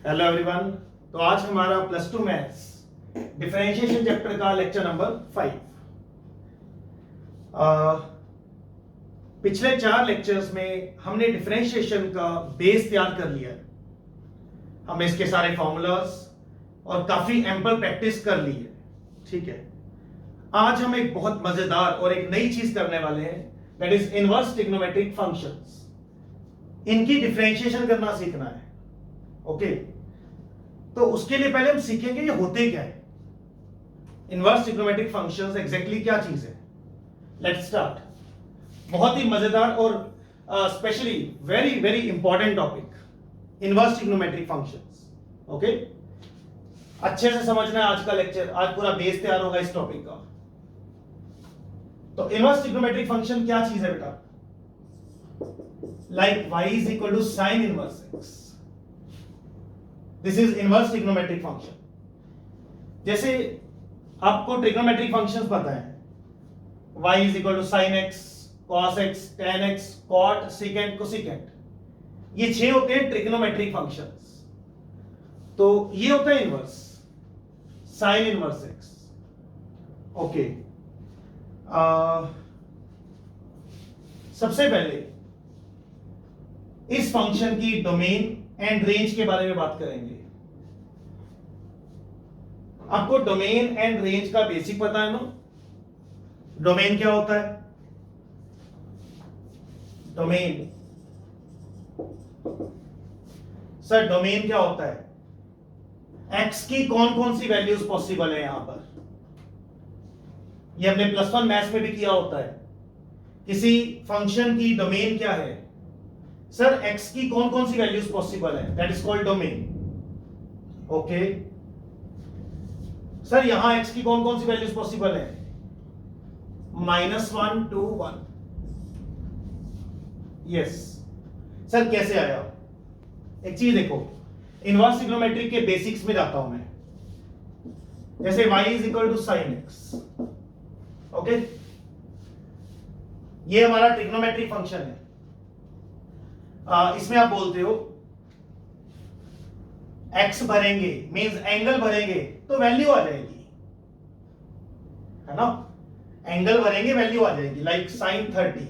Hello everyone. तो आज हमारा plus two maths differentiation chapter का लेक्चर नंबर 5। पिछले 4 लेक्चर्स में हमने डिफरेंशिएशन का बेस तैयार कर लिया है। हमने इसके सारे फॉर्मूलाज और काफी एम्पल प्रैक्टिस कर ली है। ठीक है, आज हम एक बहुत मजेदार और एक नई चीज करने वाले हैं, that is inverse trigonometric functions. इनकी डिफरेंशिएशन करना सीखना है। ओके, तो उसके लिए पहले हम सीखेंगे ये होते क्या है, इनवर्स ट्रिग्नोमेट्रिक फंक्शंस एग्जैक्टली क्या चीज है। Let's start. बहुत ही मजेदार और specially very very important topic, inverse trigonometric functions. Okay, अच्छे से समझना है आज का लेक्चर। आज पूरा बेस तैयार होगा इस टॉपिक का। तो इनवर्स ट्रिग्नोमेट्रिक फंक्शन क्या चीज है बेटा? Like y is equal to sine inverse x। This is inverse trigonometric function. जैसे आपको ट्रिग्नोमेट्रिक फंक्शंस पता है, y is equal to sine x, cos x, tan x, cot, secant, cosecant। ये 6 होते हैं ट्रिग्नोमेट्रिक फंक्शंस। तो ये होता है inverse, sign inverse x। Okay, सबसे पहले इस फंक्शन की डोमेन एंड रेंज के बारे में बात करेंगे। आपको डोमेन एंड रेंज का बेसिक पता है ना? डोमेन क्या होता है? डोमेन, सर डोमेन क्या होता है? एक्स की कौन कौन सी वैल्यूज पॉसिबल है यहां पर। ये हमने प्लस 1 मैथ्स में भी किया होता है। किसी फंक्शन की डोमेन क्या है? सर x की कौन कौन सी वैल्यूज पॉसिबल है, that is called domain. Okay sir, यहां x की कौन कौन सी वैल्यूज पॉसिबल है? -1 to 1। यस सर, कैसे आया? एक चीज देखो, इनवर्स ट्रिग्नोमेट्रिक के बेसिक्स में जाता हूं मैं। जैसे y is equal to sine x। Okay, ये हमारा ट्रिग्नोमेट्रिक फंक्शन है। इसमें आप बोलते हो x भरेंगे मींस एंगल भरेंगे तो वैल्यू आ जाएगी, है ना? एंगल भरेंगे वैल्यू आ जाएगी। लाइक साइन 30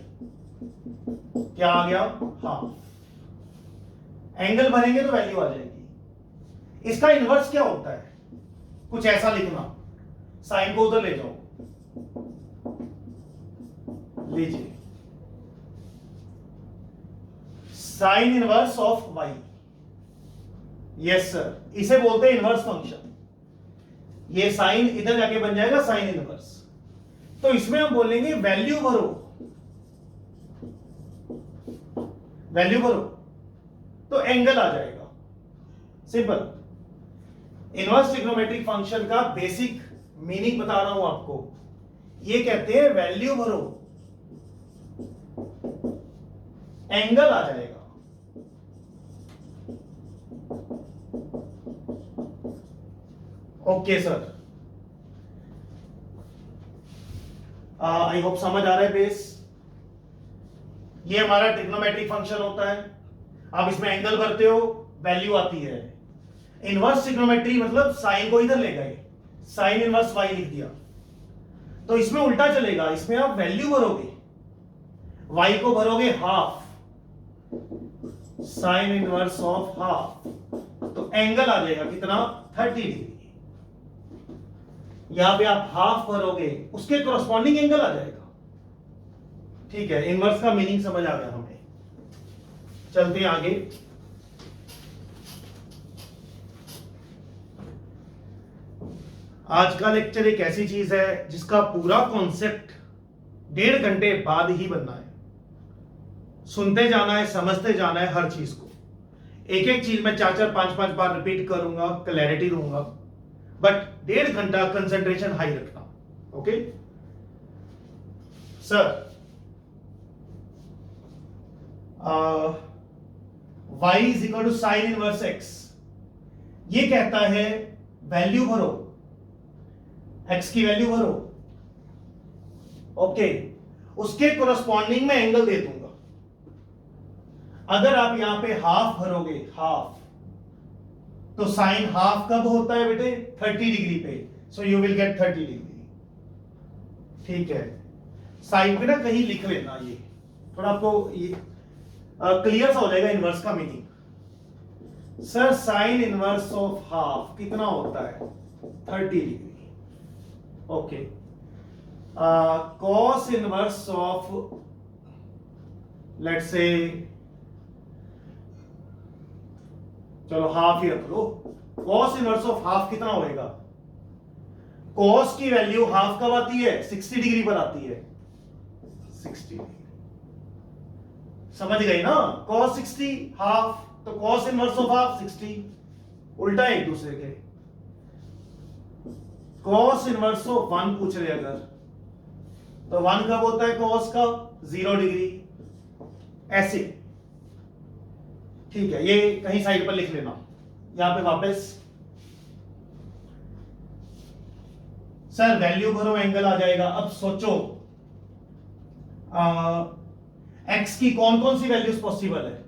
क्या आ गया? हाफ। एंगल भरेंगे तो वैल्यू आ जाएगी। इसका इनवर्स क्या होता है? कुछ ऐसा लिखना, साइन को उधर ले जाओ, लीजिए sign inverse of y। Yes sir, इसे बोलते हैं इनवर्स फंक्शन। ये साइन इधर जाके बन जाएगा साइन इनवर्स। तो इसमें हम बोलेंगे वैल्यू भरो, वैल्यू भरो तो एंगल आ जाएगा। सिंपल। इनवर्स ट्रिग्नोमेट्रिक फंक्शन का बेसिक मीनिंग बता रहा हूं आपको। ये कहते हैं वैल्यू भरो, एंगल आ जाएगा। ओके सर, आई होप समझ आ रहा है बेस। ये हमारा ट्रिग्नोमेट्रिक फंक्शन होता है। आप इसमें एंगल भरते हो, वैल्यू आती है। इनवर्स ट्रिग्नोमेट्री मतलब साइन को इधर ले गए, साइन इनवर्स y लिख दिया। तो इसमें उल्टा चलेगा, इसमें आप वैल्यू भरोगे, y को भरोगे half, sine inverse of half, तो एंगल आ जाएगा कितना? 30 डिग्री। यहां पे आप हाफ भरोगे, उसके कॉरस्पॉन्डिंग एंगल आ जाएगा। ठीक है, इनवर्स का मीनिंग समझ आ गया हमें। चलते हैं आगे। आज का लेक्चर एक ऐसी चीज है जिसका पूरा कॉन्सेप्ट 1.5 घंटे बाद ही बनना है। सुनते जाना है, समझते जाना है हर चीज को। एक एक चीज में 4-4, 5-5 बार रिपीट करूंगा, क्लैरिटी दूंगा, बट 1.5 घंटा कंसंट्रेशन हाई रखना। Okay sir, y is equal to sine inverse x। ये कहता है वैल्यू भरो, x की वैल्यू भरो। ओके, उसके कोरस्पॉन्डिंग में एंगल दे दूंगा। अगर आप यहां पे हाफ भरोगे, हाफ, तो साइन हाफ कब होता है बेटे? 30 डिग्री पे। So you will get 30 degree. ठीक है, साइड पे ना कहीं लिख लेना, ये थोड़ा आपको ये क्लियर सा हो जाएगा इनवर्स का meaning. Sir sign inverse of half कितना होता है? 30 degree. Okay, cos inverse of let's say, चलो हाफ ही रख लो। कॉस इनवर्स ऑफ हाफ कितना होएगा? कॉस की वैल्यू हाफ कब आती है? 60 डिग्री पर आती है। 60 डिग्री समझ गई ना? कॉस 60 हाफ, तो कॉस इनवर्स ऑफ हाफ 60, उल्टा एक दूसरे के। कॉस इनवर्स ऑफ 1 पूछ रहे अगर, तो 1 कब होता है कॉस का? 0 डिग्री, ऐसे। ठीक है, ये कहीं साइड पर लिख लेना। यहां पे वापस सर वैल्यू भरो, एंगल आ जाएगा। अब सोचो एक्स की कौन कौन सी वैल्यूज पॉसिबल है?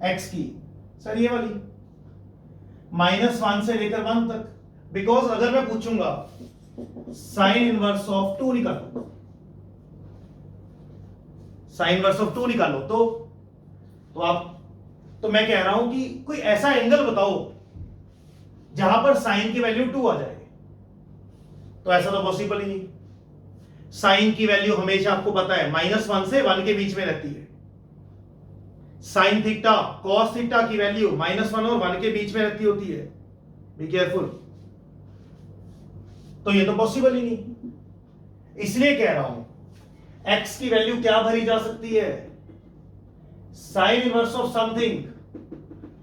एक्स की सर ये वाली -1 से लेकर 1 तक। बिकॉज अगर मैं पूछूंगा साइन इनवर्स ऑफ 2 निकालो, साइन इनवर्स ऑफ 2 निकालो, तो मैं कह रहा हूं कि कोई ऐसा एंगल बताओ जहां पर साइन की वैल्यू 2 आ जाए। तो ऐसा तो पॉसिबल ही नहीं। साइन की वैल्यू हमेशा आपको पता है -1 से 1 के बीच में रहती है। साइन थीटा कॉस थीटा की वैल्यू -1 और 1 के बीच में रहती होती है। Be careful. तो ये तो पॉसिबल ही नहीं, इसलिए कह रहा हूं x की वैल्यू क्या भरी जा सकती है? Sign inverse of something.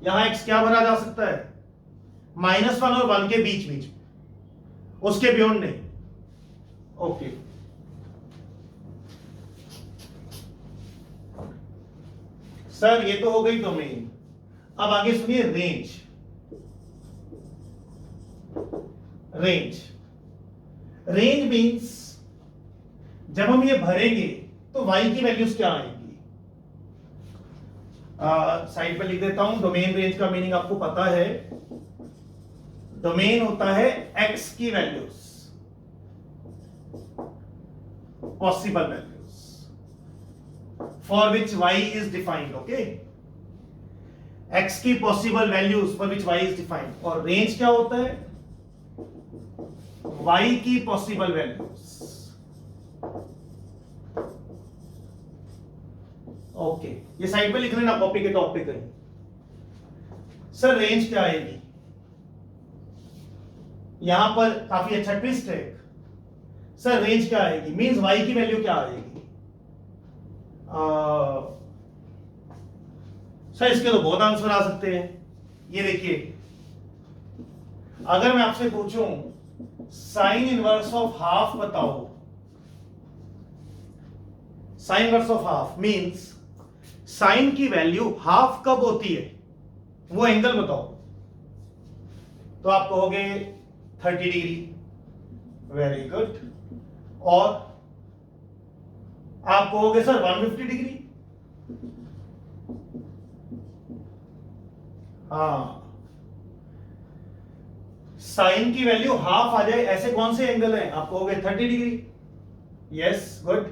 यहां x क्या भरा जा सकता है? -1 और 1 के बीच बीच, उसके बियॉन्ड नहीं। ओके, सर ये तो हो गई डोमेन। अब आगे सुनिए रेंज। रेंज रेंज मींस जब हम ये भरेंगे तो y की वैल्यूज क्या आएंगी? साइड पे लिख देता हूं। डोमेन रेंज का मीनिंग आपको पता है। डोमेन होता है x की values, possible values for which y is defined. Okay, x की possible values for which y is defined. और रेंज क्या होता है? y की पॉसिबल वैल्यूज। ओके, ये साइड पे लिख लेना कॉपी के टॉप पे कहीं। सर रेंज क्या आएगी? यहां पर काफी अच्छा ट्विस्ट है। सर रेंज क्या आएगी मींस y की वैल्यू क्या आएगी? सर इसके तो बहुत आंसर आ सकते हैं। ये देखिए, अगर मैं आपसे पूछूं साइन इनवर्स ऑफ हाफ बताओ, sine inverse of half means sine की वैल्यू हाफ कब होती है, वो एंगल बताओ। तो आप कहोगे 30 डिग्री। Very good. और आप कहोगे सर 150 डिग्री। हाँ, साइन की वैल्यू हाफ आ जाए ऐसे कौन से एंगल हैं? आप कहोगे 30 डिग्री। Yes good.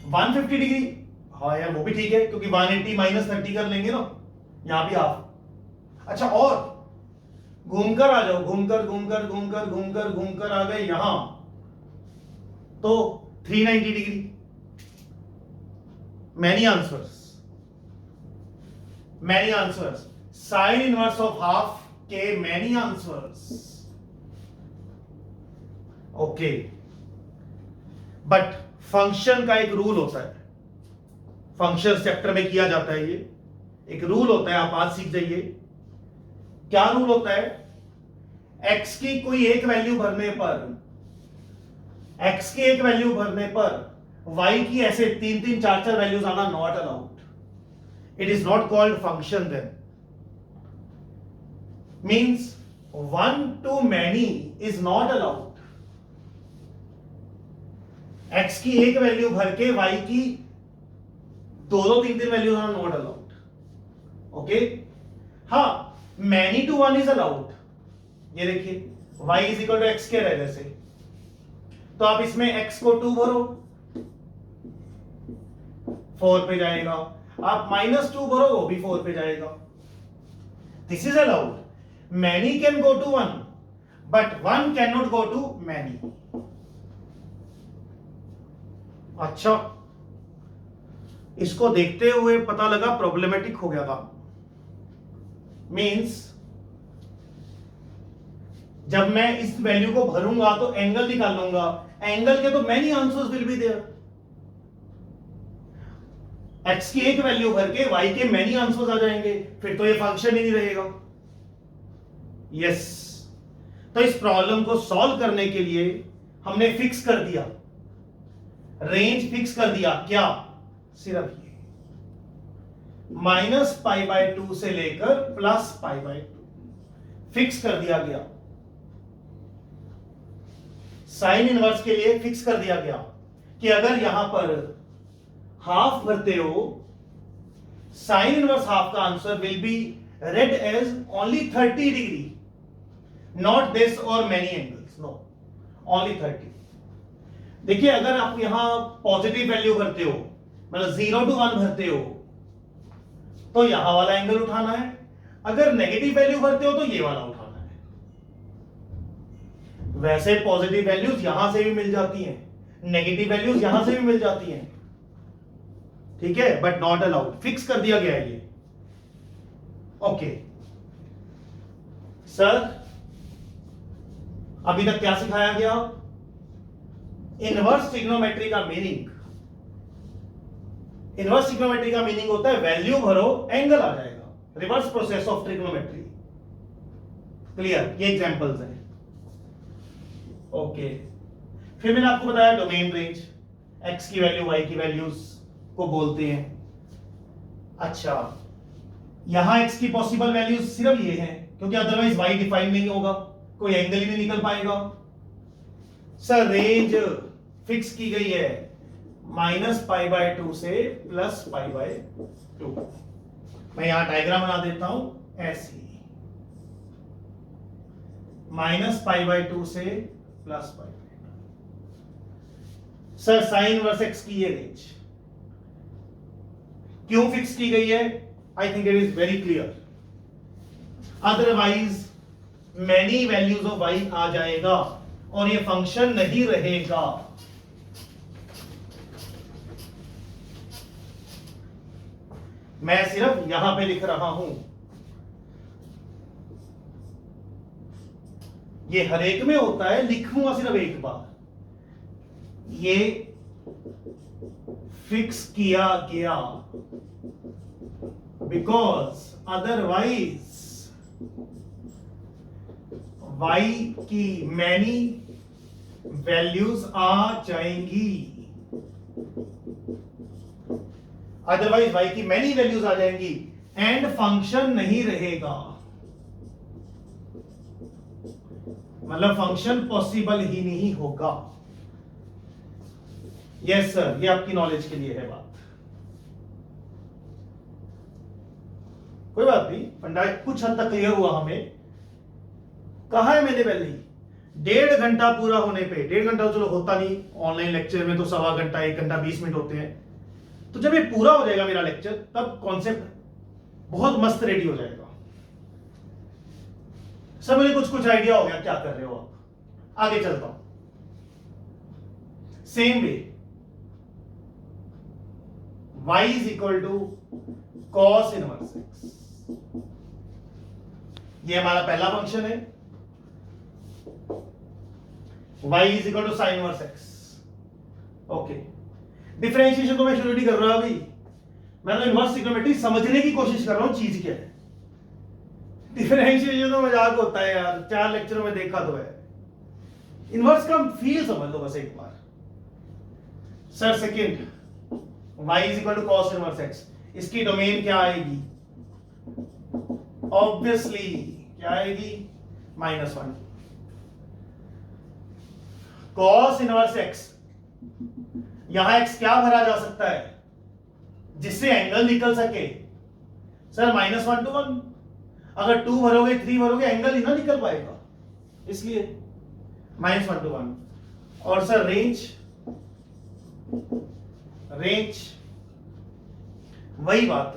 150 डिग्री, हाँ यार वो भी ठीक है, क्योंकि 180 -30 कर लेंगे ना, यहां भी हाफ। अच्छा, और घूमकर आ जाओ, घूमकर घूमकर घूमकर घूमकर घूमकर आ गए यहां, तो 390 degree. Many answers, many answers. Sine inverse of half के many answers. Okay, but function का एक रूल होता है, फंक्शन चैप्टर में किया जाता है। ये एक रूल होता है, आप आज सीख जाइए। क्या रूल होता है? x की कोई एक वैल्यू भरने पर, x की एक वैल्यू भरने पर y की ऐसे 3 4 वैल्यूज आना not allowed. It is not called function then. Means 1 to many is not allowed. x की एक वैल्यू भर के y की 2 3 वैल्यूज आना नॉट अलाउड। ओके, हाँ many to one is allowed. ये देखिए y is equal to x square है जैसे, तो आप इसमें x को 2 भरो 4 पे जाएगा, आप -2 भरो वो भी 4 पे जाएगा। This is allowed. Many can go to one but one can not go to many. अच्छा, इसको देखते हुए पता लगा प्रॉब्लमेटिक हो गया था। मींस जब मैं इस वैल्यू को भरूंगा तो एंगल निकाल लूंगा, एंगल के तो many answers will be there. X की एक वैल्यू भर के वाई के मैनी आंसर्स आ जाएंगे, फिर तो ये फंक्शन ही नहीं रहेगा। यस, तो इस प्रॉब्लम को सॉल्व करने के लिए हमने फिक्स कर दिया, रेंज फिक्स कर दिया। क्या? सिर्फ ये -π/2 से लेकर +π/2 फिक्स कर दिया गया। साइन इनवर्स के लिए फिक्स कर दिया गया कि अगर यहां पर हाफ भरते हो, साइन इनवर्स हाफ का answer will be read as only 30 degree, not this और मेनी एंगल्स, नो, ओनली 30। देखिए अगर आप यहां पॉजिटिव वैल्यू भरते हो, मतलब 0 to 1 भरते हो, तो यहां वाला एंगल उठाना है। अगर नेगेटिव वैल्यू भरते हो तो ये वाला उठाना है। वैसे पॉजिटिव वैल्यूज यहां से भी मिल जाती हैं, नेगेटिव वैल्यूज यहां से भी मिल जाती हैं, ठीक है, बट नॉट अलाउड। फिक्स कर दिया गया है ये। ओके सर, अभी तक क्या सिखाया गया? इनवर्स ट्रिग्नोमेट्री का मीनिंग, इनवर्स ट्रिग्नोमेट्री का मीनिंग होता है वैल्यू भरो एंगल आ जाएगा, reverse process of trigonometry. Clear? ये एग्जांपल्स हैं। ओके, फिर मैंने आपको बताया डोमेन रेंज, एक्स की वैल्यू वाई की वैल्यूज को बोलते हैं। अच्छा, यहां एक्स की पॉसिबल वैल्यूज सिर्फ ये हैं, क्योंकि अदरवाइज वाई डिफाइन नहीं होगा, कोई एंगल ही नहीं निकल पाएगा। सर रेंज फिक्स की गई है -π/2 से +π/2। मैं यहां डायग्राम बना देता हूं ऐसी, -π/2 से +π/2। सर साइन इनवर्स एक्स की ये रेंज क्यों फिक्स की गई है? I think it is very clear. Otherwise many values of y आ जाएगा और ये फंक्शन नहीं रहेगा। मैं सिर्फ यहां पे लिख रहा हूं, ये हर एक में होता है, लिखूंगा सिर्फ एक बार। ये फिक्स किया गया बिकॉज अदरवाइज y की मैनी वैल्यूज आ जाएंगी, अदरवाइज y की मैनी वैल्यूज आ जाएंगी एंड फंक्शन नहीं रहेगा, मतलब फंक्शन पॉसिबल ही नहीं होगा। यस सर, ये आपकी नॉलेज के लिए है बात, कोई बात नहीं, फंडा कुछ हद तक क्लियर हुआ हमें। कहा है मैंने पहले ही, 1.5 घंटा पूरा होने पे, 1.5 घंटा तो चलो होता नहीं, ऑनलाइन लेक्चर में तो 1.25 घंटा 1 घंटा 20 मिनट होते हैं, तो जब ये पूरा हो जाएगा मेरा लेक्चर, तब कॉन्सेप्ट बहुत मस्त रेडी हो जाएगा। सब मुझे कुछ आइडिया हो गया क्या कर रहे हो आप। आगे चलता हूं, same way y is equal to cos inverse x, ये हमारा पहला फंक्शन है। y is equal to sine inverse x. Okay, differentiation तो मैं शुरू नहीं कर रहा अभी, मैं तो इनवर्स ट्रिग्नोमेट्री समझने की कोशिश कर रहा हूं चीज क्या है। डिफरेंशिएशन तो मजाक होता है यार, 4 लेक्चरों में देखा तो है। इनवर्स का फील समझ लो बस एक बार। Sir second, y is equal to cos inverse x, इसकी डोमेन क्या आएगी? ऑब्वियसली क्या आएगी? -1। कॉस इनवर्स एक्स, यहां एक्स क्या भरा जा सकता है जिससे एंगल निकल सके? Sir -1 to 1। अगर 2 भरोगे 3 भरोगे एंगल ही ना निकल पाएगा, इसलिए -1 to 1। और सर रेंज वही बात,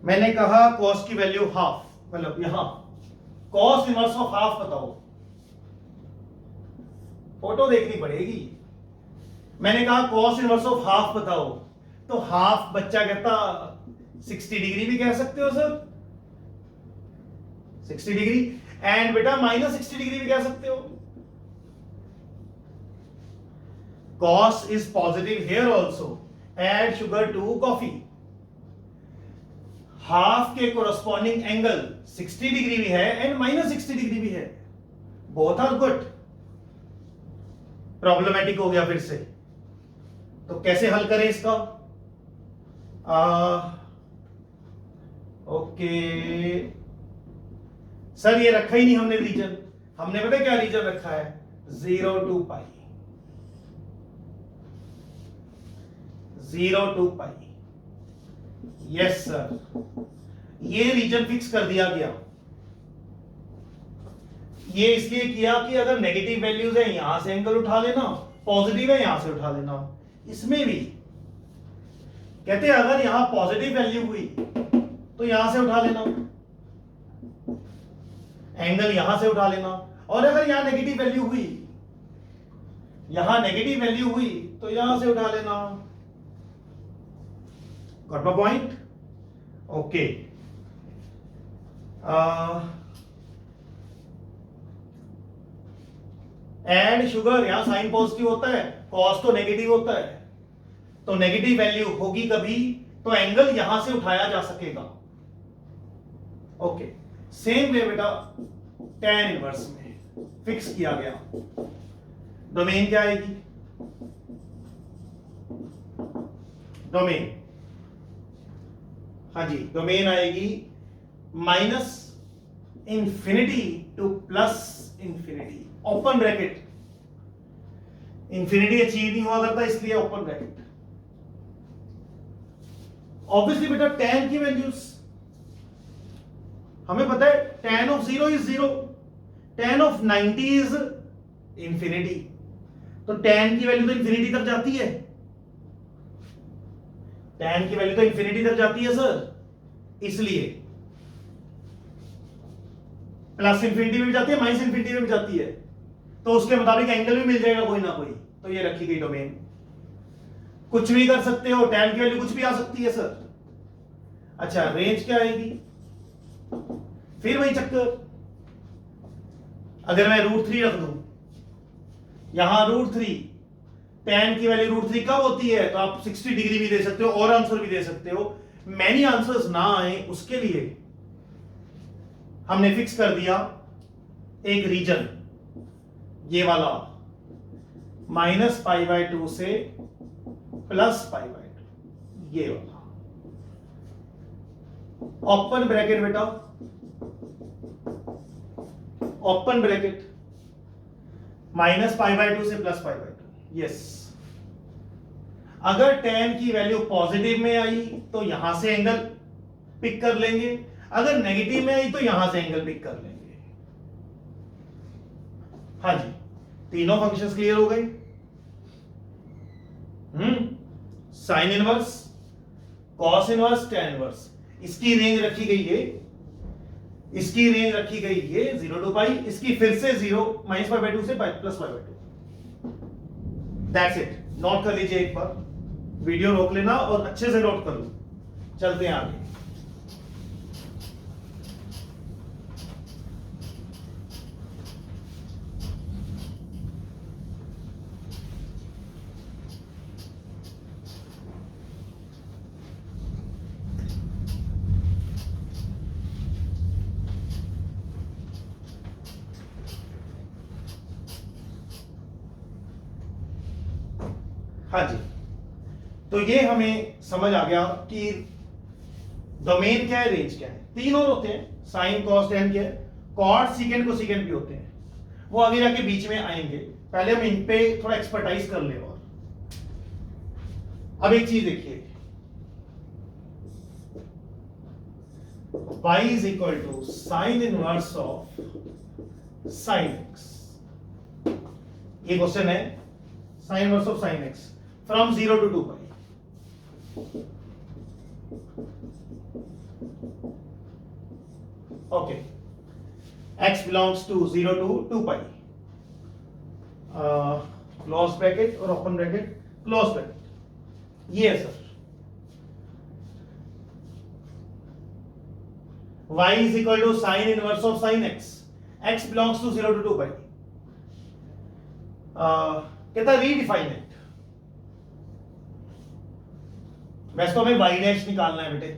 मैंने कहा कॉस की वैल्यू हाफ, मतलब यहां कॉस इनवर्स ऑफ हाफ बताओ, फोटो देखनी पड़ेगी। मैंने कहा कॉस इनवर्स ऑफ हाफ बताओ, तो हाफ बच्चा कहता 60 डिग्री भी कह सकते हो सर, 60 डिग्री, एंड बेटा -60 डिग्री भी कह सकते हो। Cos is positive here also, add sugar to coffee. Half के कोरस्पॉन्डिंग एंगल 60 डिग्री भी है एंड -60 डिग्री भी है, बोथ आर गुड। प्रॉब्लमेटिक हो गया फिर से, तो कैसे हल करें इसका? ओके सर, ये रखा ही नहीं हमने रीजन, हमने पता क्या रीजन रखा है? 0 to pi, 0 to pi. Yes sir, ये रीजन फिक्स कर दिया गया। ये इसलिए किया कि अगर नेगेटिव वैल्यूज है यहां से एंगल उठा लेना, पॉजिटिव है यहां से उठा लेना। इसमें भी कहते हैं अगर यहां पॉजिटिव वैल्यू हुई तो यहां से उठा लेना, एंगल यहां से उठा लेना, और अगर यहां नेगेटिव वैल्यू हुई, यहां नेगेटिव वैल्यू हुई तो यहां से उठा लेना। Got my point? Okay, and sugar यहां साइन पॉजिटिव होता है, कॉस तो नेगेटिव होता है, तो नेगेटिव वैल्यू होगी कभी तो एंगल यहां से उठाया जा सकेगा। ओके, सेम वे बेटा tan इनवर्स में फिक्स किया गया। डोमेन क्या आएगी? डोमेन, हाँ जी, डोमेन आएगी -infinity to +infinity, open bracket. Infinity achieve नहीं हुआ करता इसलिए ओपन ब्रैकेट। ऑब्वियसली बेटा tan की वैल्यूज हमें पता है, tan of 0 is 0, tan of 90 is infinity, तो tan की वैल्यू तो इंफिनिटी तक जाती है, tan की वैल्यू तो इंफिनिटी तक जाती है सर, इसलिए प्लस इंफिनिटी में भी जाती है, माइनस इंफिनिटी में भी जाती है, तो उसके मुताबिक एंगल भी मिल जाएगा कोई ना कोई। तो ये रखी गई डोमेन, कुछ भी कर सकते हो, tan की वैल्यू कुछ भी आ सकती है सर। अच्छा, रेंज क्या आएगी? फिर वही चक्कर, अगर मैं √3 रख दूं यहां √3, tan की वैल्यू √3 कब होती है? तो आप 60 डिग्री भी दे सकते हो और आंसर भी दे सकते हो। मैनी आंसर्स ना आए उसके लिए हमने फिक्स कर दिया एक रीजन, ये वाला -π/2 से +π/2, ये वाला ओपन ब्रैकेट बेटा, ओपन ब्रैकेट -π/2 से +π/2। यस, अगर tan की वैल्यू पॉजिटिव में आई तो यहां से एंगल पिक कर लेंगे, अगर नेगेटिव में आई तो यहां से एंगल पिक कर लेंगे। हाँ जी, तीनों फंक्शंस क्लियर हो गए। Sine inverse, cos inverse, tan inverse, इसकी रेंज रखी गई है, इसकी रेंज रखी गई है 0 to पाई, इसकी फिर से 0 -π/2 से +π/2। That's it. नोट कर लीजिए, एक बार वीडियो रोक लेना और अच्छे से नोट कर लो। चलते हैं आगे। हाँ जी, तो ये हमें समझ आ गया कि डोमेन क्या है, रेंज क्या है। तीनों होते हैं, साइन कॉस टैन क्या है, कॉट सीकेंट को सीकेंट भी होते हैं, वो आगे जाके बीच में आएंगे। पहले हम इन पे थोड़ा एक्सपर्टाइज कर ले। और अब एक चीज देखिए, y is equal to sin inverse of sin x. ये क्वेश्चन है sin inverse of sin x from 0 to 2 pi. Okay, x belongs to 0 to 2 pi. Close bracket और ओपन ब्रैकेट, क्लोज ब्रैकेट, ये है sir. y is equal to sin inverse of sin x. x belongs to 0 to 2 pi. कहता redefine it. वैसे तो हमें y dash निकालना है बेटे.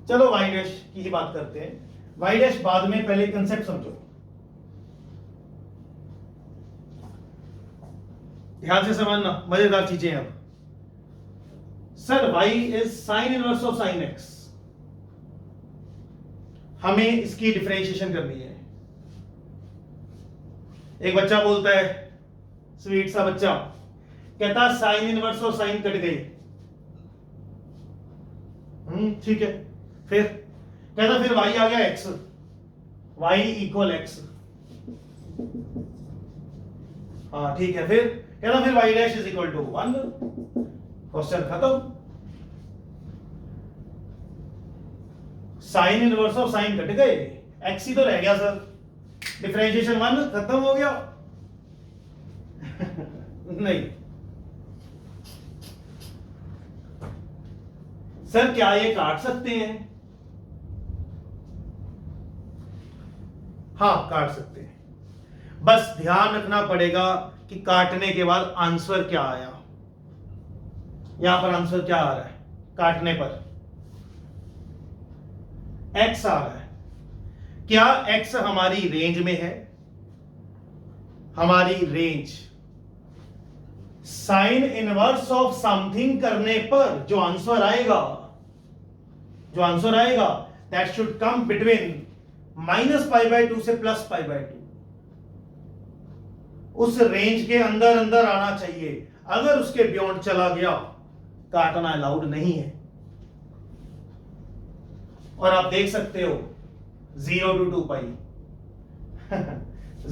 चलो y डैश की ही बात करते हैं. y डैश बाद में, पहले कंसेप्ट समझो. ध्यान से समझना, मजेदार चीजें अब. Sir y is sine inverse of sign x. हमें इसकी डिफरेंशिएशन करनी है. एक बच्चा बोलता है, स्वीट सा बच्चा, कहता साइन इनवर्स और साइन कट गई. ठीक है. फिर कहता फिर y आ गया x, y इक्वल x. हाँ ठीक है. फिर कहता फिर y dash is equal to 1. Question खत्म. साइन इनवर्स ऑफ साइन कट गए, x ही तो रह गया सर. डिफरेंशिएशन 1 खत्म हो गया. नहीं सर, क्या ये काट सकते हैं? हाँ काट सकते हैं. बस ध्यान रखना पड़ेगा कि काटने के बाद आंसर क्या आया. यहां पर आंसर क्या आ रहा है? काटने पर x आ रहा है. क्या x हमारी रेंज में है? हमारी range sine inverse of something करने पर जो आंसर आएगा, दैट शुड कम बिटवीन -π/2 से +π/2. उस रेंज के अंदर अंदर आना चाहिए. अगर उसके बियॉन्ड चला गया, काटना अलाउड नहीं है. और आप देख सकते हो 0 to 2 pi.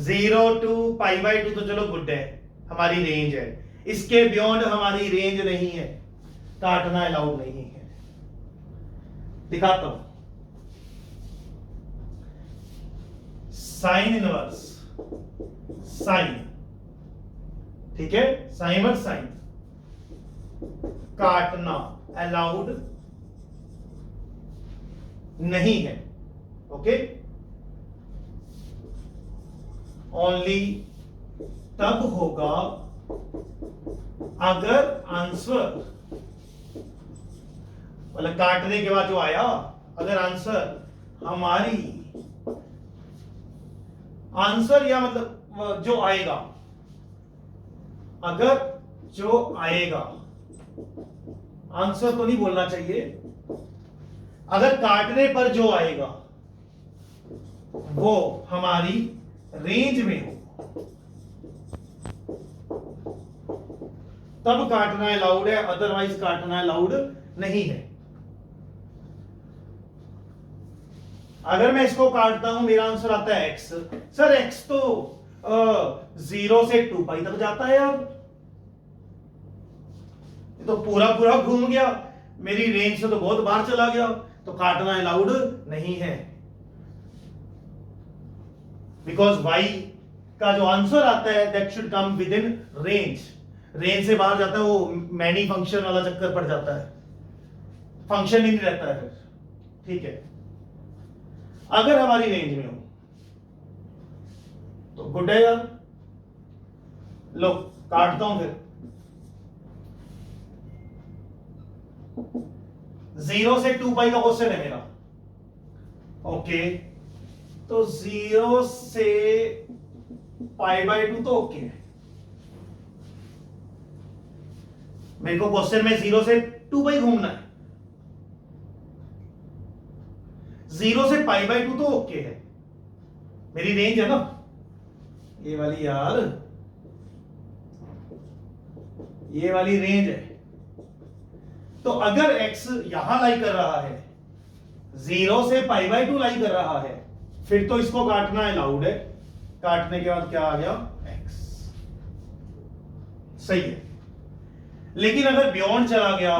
0 to π/2 तो चलो गुड है, हमारी रेंज है. इसके बियॉन्ड हमारी रेंज नहीं है, काटना अलाउड नहीं है. दिखाता हूं. साइन इनवर्स साइन, ठीक है, साइन इनवर्स साइन, काटना अलाउड नहीं है. ओके, ओनली तब होगा अगर आंसर, मतलब काटने के बाद जो आया, अगर आंसर हमारी, आंसर या मतलब जो आएगा, अगर जो आएगा, आंसर तो नहीं बोलना चाहिए, अगर काटने पर जो आएगा वो हमारी रेंज में हो, तब काटना अलाउड है, अदरवाइज काटना अलाउड नहीं है. अगर मैं इसको काटता हूं, मेरा आंसर आता है x. सर x तो 0 से 2 पाई तक जाता है यार, ये तो पूरा पूरा घूम गया, मेरी रेंज से तो बहुत बाहर चला गया, तो काटना अलाउड नहीं है. बिकॉज y का जो आंसर आता है that should come with in range. Range से बाहर जाता है वो मैनी फंक्शन वाला चक्कर पड़ जाता है, फंक्शन ही नहीं रहता है फिर. ठीक है, अगर हमारी रेंज में हो तो गुड है यार. लो काटता हूं फिर. 0 से 2 पाई का क्वेश्चन है मेरा. ओके, तो 0 से π/2 तो ओके है. मेरे को क्वेश्चन में 0 से 2 पाई घूमना है. 0 से π/2 तो ओके है, मेरी रेंज है ना ये वाली यार, ये वाली रेंज है. तो अगर x यहां लाई कर रहा है, 0 से π/2 लाई कर रहा है, फिर तो इसको काटना अलाउड है। काटने के बाद क्या आ गया, x। सही है। लेकिन अगर बियॉन्ड चला गया,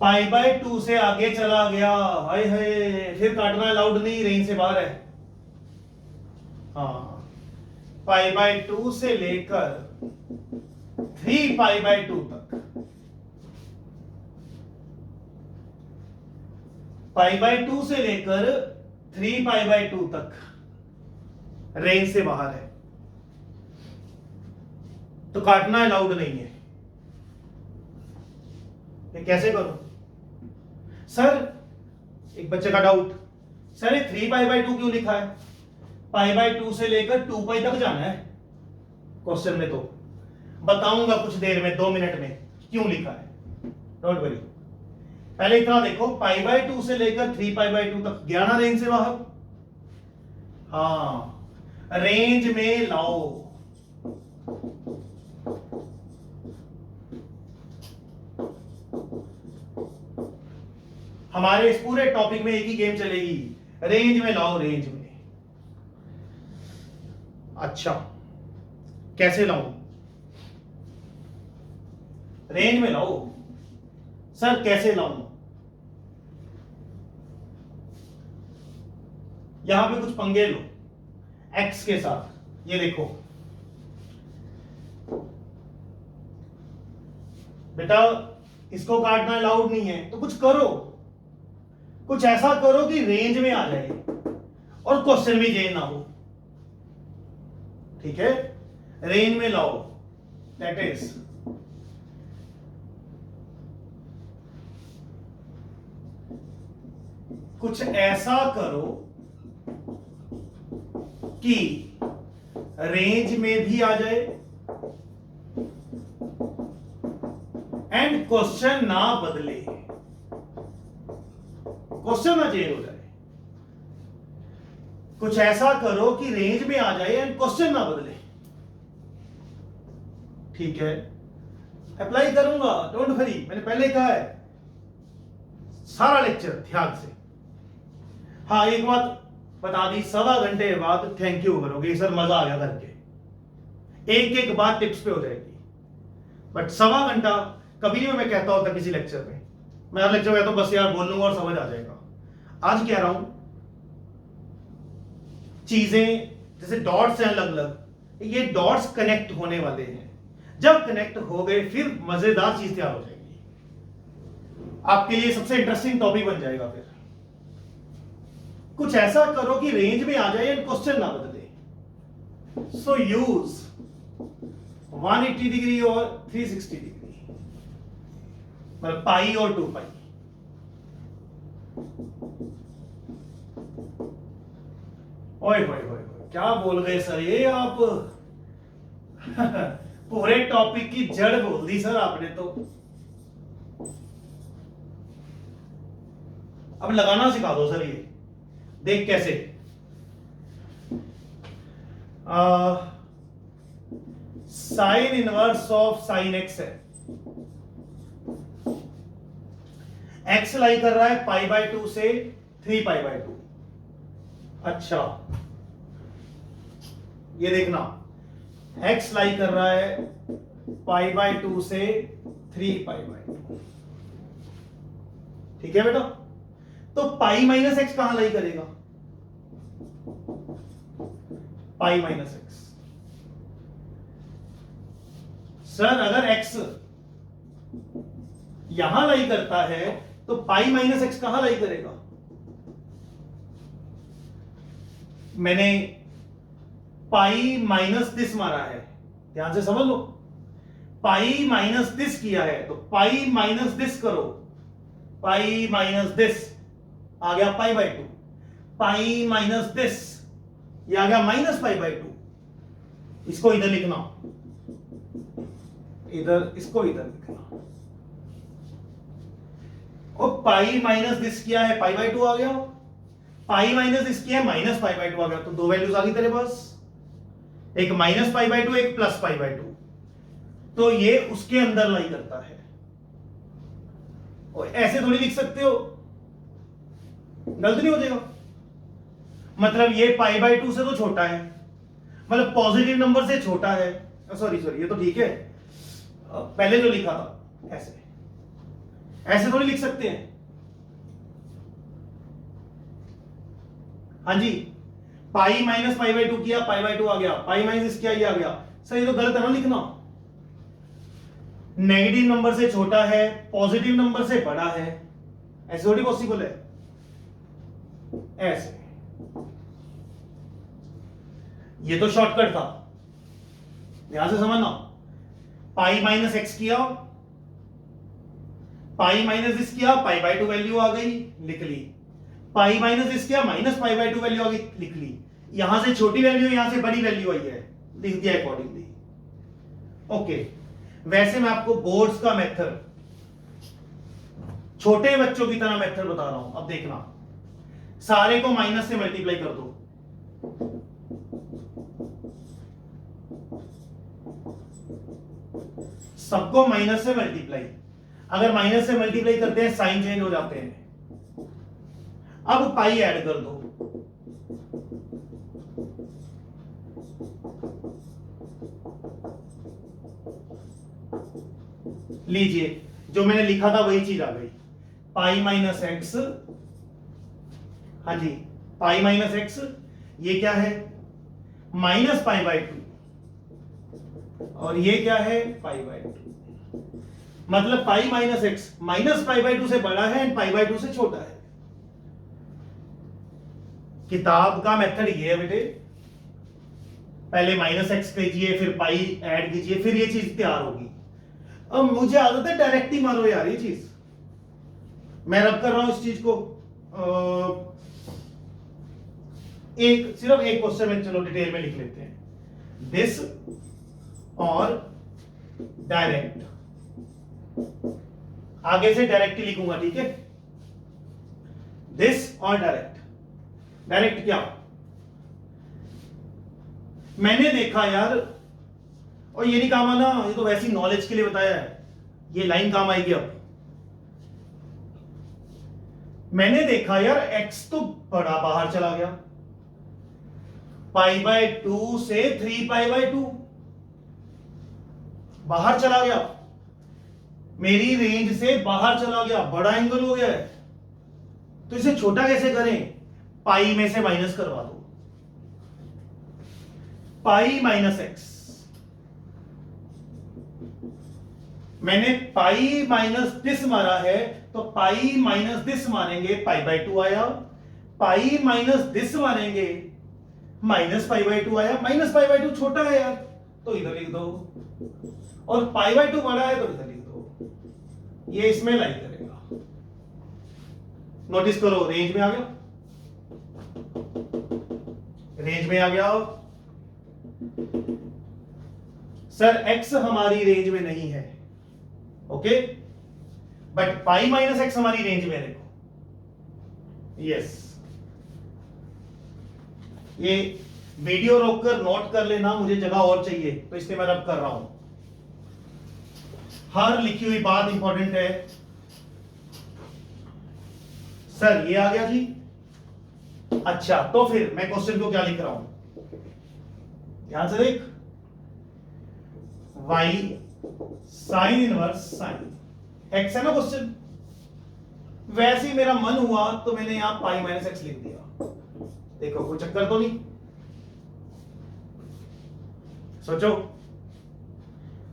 π/2 से आगे चला गया, हाय हाय, फिर काटना अलाउड नहीं, रेंज से बाहर है। हाँ, π/2 से लेकर 3π/2 तक, π/2 से लेकर 3π/2 तक रेंज से बाहर है, तो काटना अलाउड नहीं है। ये कैसे करूं सर? एक बच्चे का डाउट, सर ये 3π/2 क्यों लिखा है? π/2 से लेकर 2π तक जाना है क्वेश्चन में, तो बताऊंगा कुछ देर में, 2 मिनट में क्यों लिखा है, डोंट वरी। पहले इतना देखो, π/2 से लेकर 3π/2 तक गया ना रेंज से बाहर। हाँ, रेंज में लाओ। हमारे इस पूरे टॉपिक में एक ही गेम चलेगी, रेंज में लाओ, रेंज में। अच्छा, कैसे लाऊं? रेंज में लाओ सर, कैसे लाऊं? यहां पे कुछ पंगे लो x के साथ। ये देखो बेटा, इसको काटना अलाउड नहीं है, तो कुछ करो, कुछ ऐसा करो कि रेंज में आ जाए और क्वेश्चन भी चेंज ना हो। ठीक है, रेंज में लाओ, दैट इज कुछ ऐसा करो कि रेंज में भी आ जाए एंड क्वेश्चन ना बदले, क्वेश्चन ना चेंज हो जाए। कुछ ऐसा करो कि रेंज में आ जाए एंड क्वेश्चन ना बदले। ठीक है, अप्लाई करूंगा, डोंट वरी। मैंने पहले कहा है, सारा लेक्चर ध्यान से। हाँ, एक बात बता दी, 1.25 घंटे बाद थैंक यू करोगे सर, मजा आ गया करके। एक एक बात टिप्स पे हो जाएगी, बट 1.25 घंटा कभी नहीं मैं कहता होता किसी लेक्चर में। मैं हर लेक्चर में कहता हूं बस यार बोल लूंगा और समझ आ जाएगा। आज कह रहा हूं चीजें जैसे डॉट्स हैं अलग अलग, ये डॉट्स कनेक्ट होने वाले हैं। जब कनेक्ट हो गए फिर मजेदार चीज तैयार हो जाएगी, आपके लिए सबसे इंटरेस्टिंग टॉपिक बन जाएगा। फिर कुछ ऐसा करो कि रेंज में आ जाए एंड क्वेश्चन ना बदले। सो यूज 180 डिग्री और 360 डिग्री, मतलब पाई और 2π। ओए होए होए, क्या बोल गए सर ये आप? पूरे टॉपिक की जड़ बोल दी सर आपने तो। अब लगाना सिखा दो सर, ये देख कैसे। Sign inverse of sine x है, एक्स लाई कर रहा है π/2 से 3π/2। अच्छा, ये देखना, x लाई कर रहा है π/2 से 3π/2। ठीक है बेटा, तो पाई माइनस एक्स कहां लाई करेगा? पाई माइनस एक्स। सर अगर x यहां लाई करता है तो पाई माइनस एक्स कहां लाई करेगा? मैंने पाई माइनस दिस मारा है, ध्यान से समझ लो। पाई माइनस दिस किया है तो पाई माइनस दिस करो, पाई माइनस दिस आ गया π/2, पाई माइनस दिस ये आ गया -π/2। इसको इधर लिखना, इधर इसको इधर लिखना, और पाई माइनस दिस किया है π/2 आ गया, पाई माइनस दिस किया है -π/2 आ गया। तो दो वैल्यूज आ गई तेरे पास, एक -π/2 एक +π/2। तो ये उसके अंदर लाई करता है, और ऐसे थोड़ी लिख सकते हो, गलत नहीं हो जाएगा? मतलब ये पाई बाय 2 से तो छोटा है, मतलब पॉजिटिव नंबर से छोटा है। सॉरी ये तो ठीक है, पहले जो लिखा था ऐसे, ऐसे थोड़ी लिख सकते हैं। हाँ जी, पाई माइनस पाई बाय 2 किया, पाई बाय 2 आ गया, पाई माइनस किया, ये आ गया। सर ये तो गलत है ना लिखना। नेगेटिव नंबर से छोटा है, पॉजिटिव नंबर से बड़ा है, ऐसे थोड़ी पॉसिबल है। ऐसे, ये तो शॉर्टकट था, ध्यान से समझना। पाई माइनस एक्स किया, पाई माइनस दिस किया, पाई बाय 2 वैल्यू आ गई, लिख ली। पाई माइनस दिस किया, माइनस पाई बाय 2 वैल्यू आ गई, लिख ली। यहां से छोटी वैल्यू, यहां से बड़ी वैल्यू आई है, लिख दिया अकॉर्डिंगली। ओके, वैसे मैं आपको बोर्ड्स का मेथड, छोटे बच्चों की तरह मेथड बता रहा हूं। अब देखना, सारे को माइनस से मल्टीप्लाई कर दो, सबको माइनस से मल्टीप्लाई। अगर माइनस से मल्टीप्लाई करते हैं साइन चेंज हो जाते हैं। अब पाई ऐड कर दो, लीजिए जो मैंने लिखा था वही चीज आ गई, पाई माइनस एक्स। हाँ जी, पाई माइनस एक्स, ये क्या है? माइनस पाई बाय 2, और ये क्या है? Pi by 2। मतलब पाई minus x minus pi by 2 से बड़ा है एंड पाई बाय 2 से छोटा है। किताब का मेथड ये है बेटे, पहले माइनस एक्स कीजिए, फिर पाई ऐड कीजिए, फिर ये चीज तैयार होगी। अब मुझे आदत है डायरेक्ट ही मारो यार, ये चीज मैं रब कर रहा हूं इस चीज को। सिर्फ एक क्वेश्चन में चलो डिटेल में लिख लेते हैं, दिस और डायरेक्ट। आगे से डायरेक्ट ही लिखूंगा, ठीक है? दिस और डायरेक्ट। डायरेक्ट क्या? मैंने देखा यार, और ये नहीं काम आना, ये तो वैसी नॉलेज के लिए बताया है, ये लाइन काम आएगी अब। मैंने देखा यार x तो बड़ा बाहर चला गया, पाई बाय 2 से 3 पाई बाय 2 बाहर चला गया, मेरी रेंज से बाहर चला गया, बड़ा एंगल हो गया है। तो इसे छोटा कैसे करें? पाई में से माइनस करवा दो, पाई माइनस एक्स। मैंने पाई माइनस दिस मारा है, तो पाई माइनस दिस मारेंगे, पाई बाय 2 आया। पाई माइनस दिस मारेंगे, माइनस पाई बाय 2 आया। माइनस पाई बाय 2 छोटा है यार, तो इधर लिख दो, और पाई बाय 2 बड़ा है तो इधर लिख दो। ये इसमें लाइन करेगा। नोटिस करो, रेंज में आ गया, रेंज में आ गया। सर x हमारी रेंज में नहीं है, okay, but pi minus x हमारी रेंज में। देखो, यस, ये वीडियो रोककर नोट कर लेना, मुझे जगह और चाहिए तो इसलिए मैं रब कर रहा हूं। हर लिखी हुई बात इंपॉर्टेंट है। सर ये आ गया जी। अच्छा, तो फिर मैं क्वेश्चन को क्या लिख रहा हूं, ध्यान से देख, y sine inverse sine x है ना क्वेश्चन। वैसे ही मेरा मन हुआ तो मैंने यहां पाई माइनस एक्स लिख दिया। देखो कोई चक्कर तो नहीं? सोचो,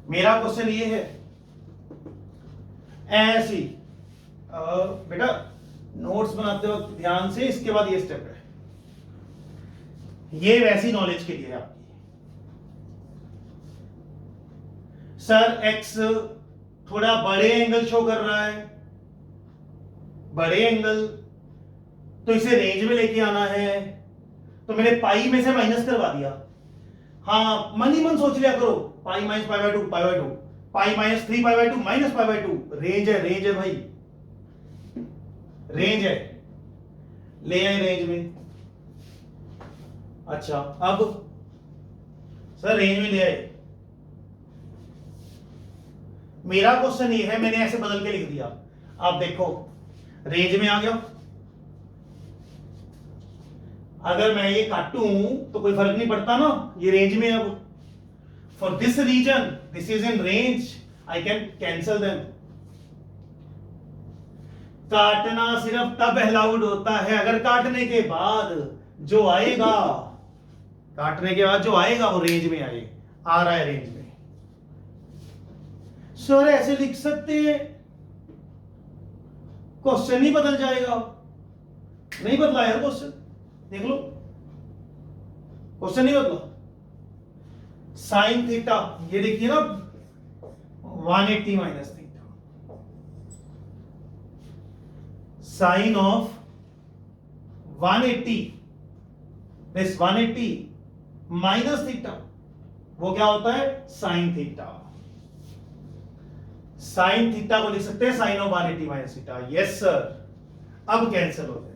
मेरा क्वेश्चन ये है, ऐसी बेटा नोट्स बनाते वक्त ध्यान से, इसके बाद ये स्टेप है, ये वैसी नॉलेज के लिए है आपकी। सर x थोड़ा बड़े एंगल शो कर रहा है, बड़े एंगल, तो इसे रेंज में लेके आना है, तो मैंने पाई में से माइनस करवा दिया। हाँ, मन ही मन सोच लिया करो, पाई minus pi by 2, pi by 2, pi minus 3 pi by 2 minus pi by 2। Range है भाई, रेंज है, ले आए रेंज में। अच्छा, अब सर रेंज में ले आए। मेरा क्वेश्चन ये है, मैंने ऐसे बदल के लिख दिया। आप देखो रेंज में आ गया। अगर मैं ये काटूं तो कोई फर्क नहीं पड़ता ना, ये रेंज में। अब for this reason this is in range, I can cancel them. काटना सिर्फ तब अलाउड होता है अगर काटने के बाद जो आएगा, काटने के बाद जो आएगा वो रेंज में आए। आ रहा है रेंज में। सर ऐसे लिख सकते हैं, क्वेश्चन ही बदल जाएगा। नहीं बदला यार क्वेश्चन, देख लो क्वेश्चन नहीं बदला। साइन थीटा ये देखिए ना 180 minus theta, sine of 180 this 180 minus theta, वो क्या होता है साइन थीटा। साइन थीटा को लिख सकते हैं sine of 180 minus theta. Yes sir, अब कैंसिल हो जाएगा।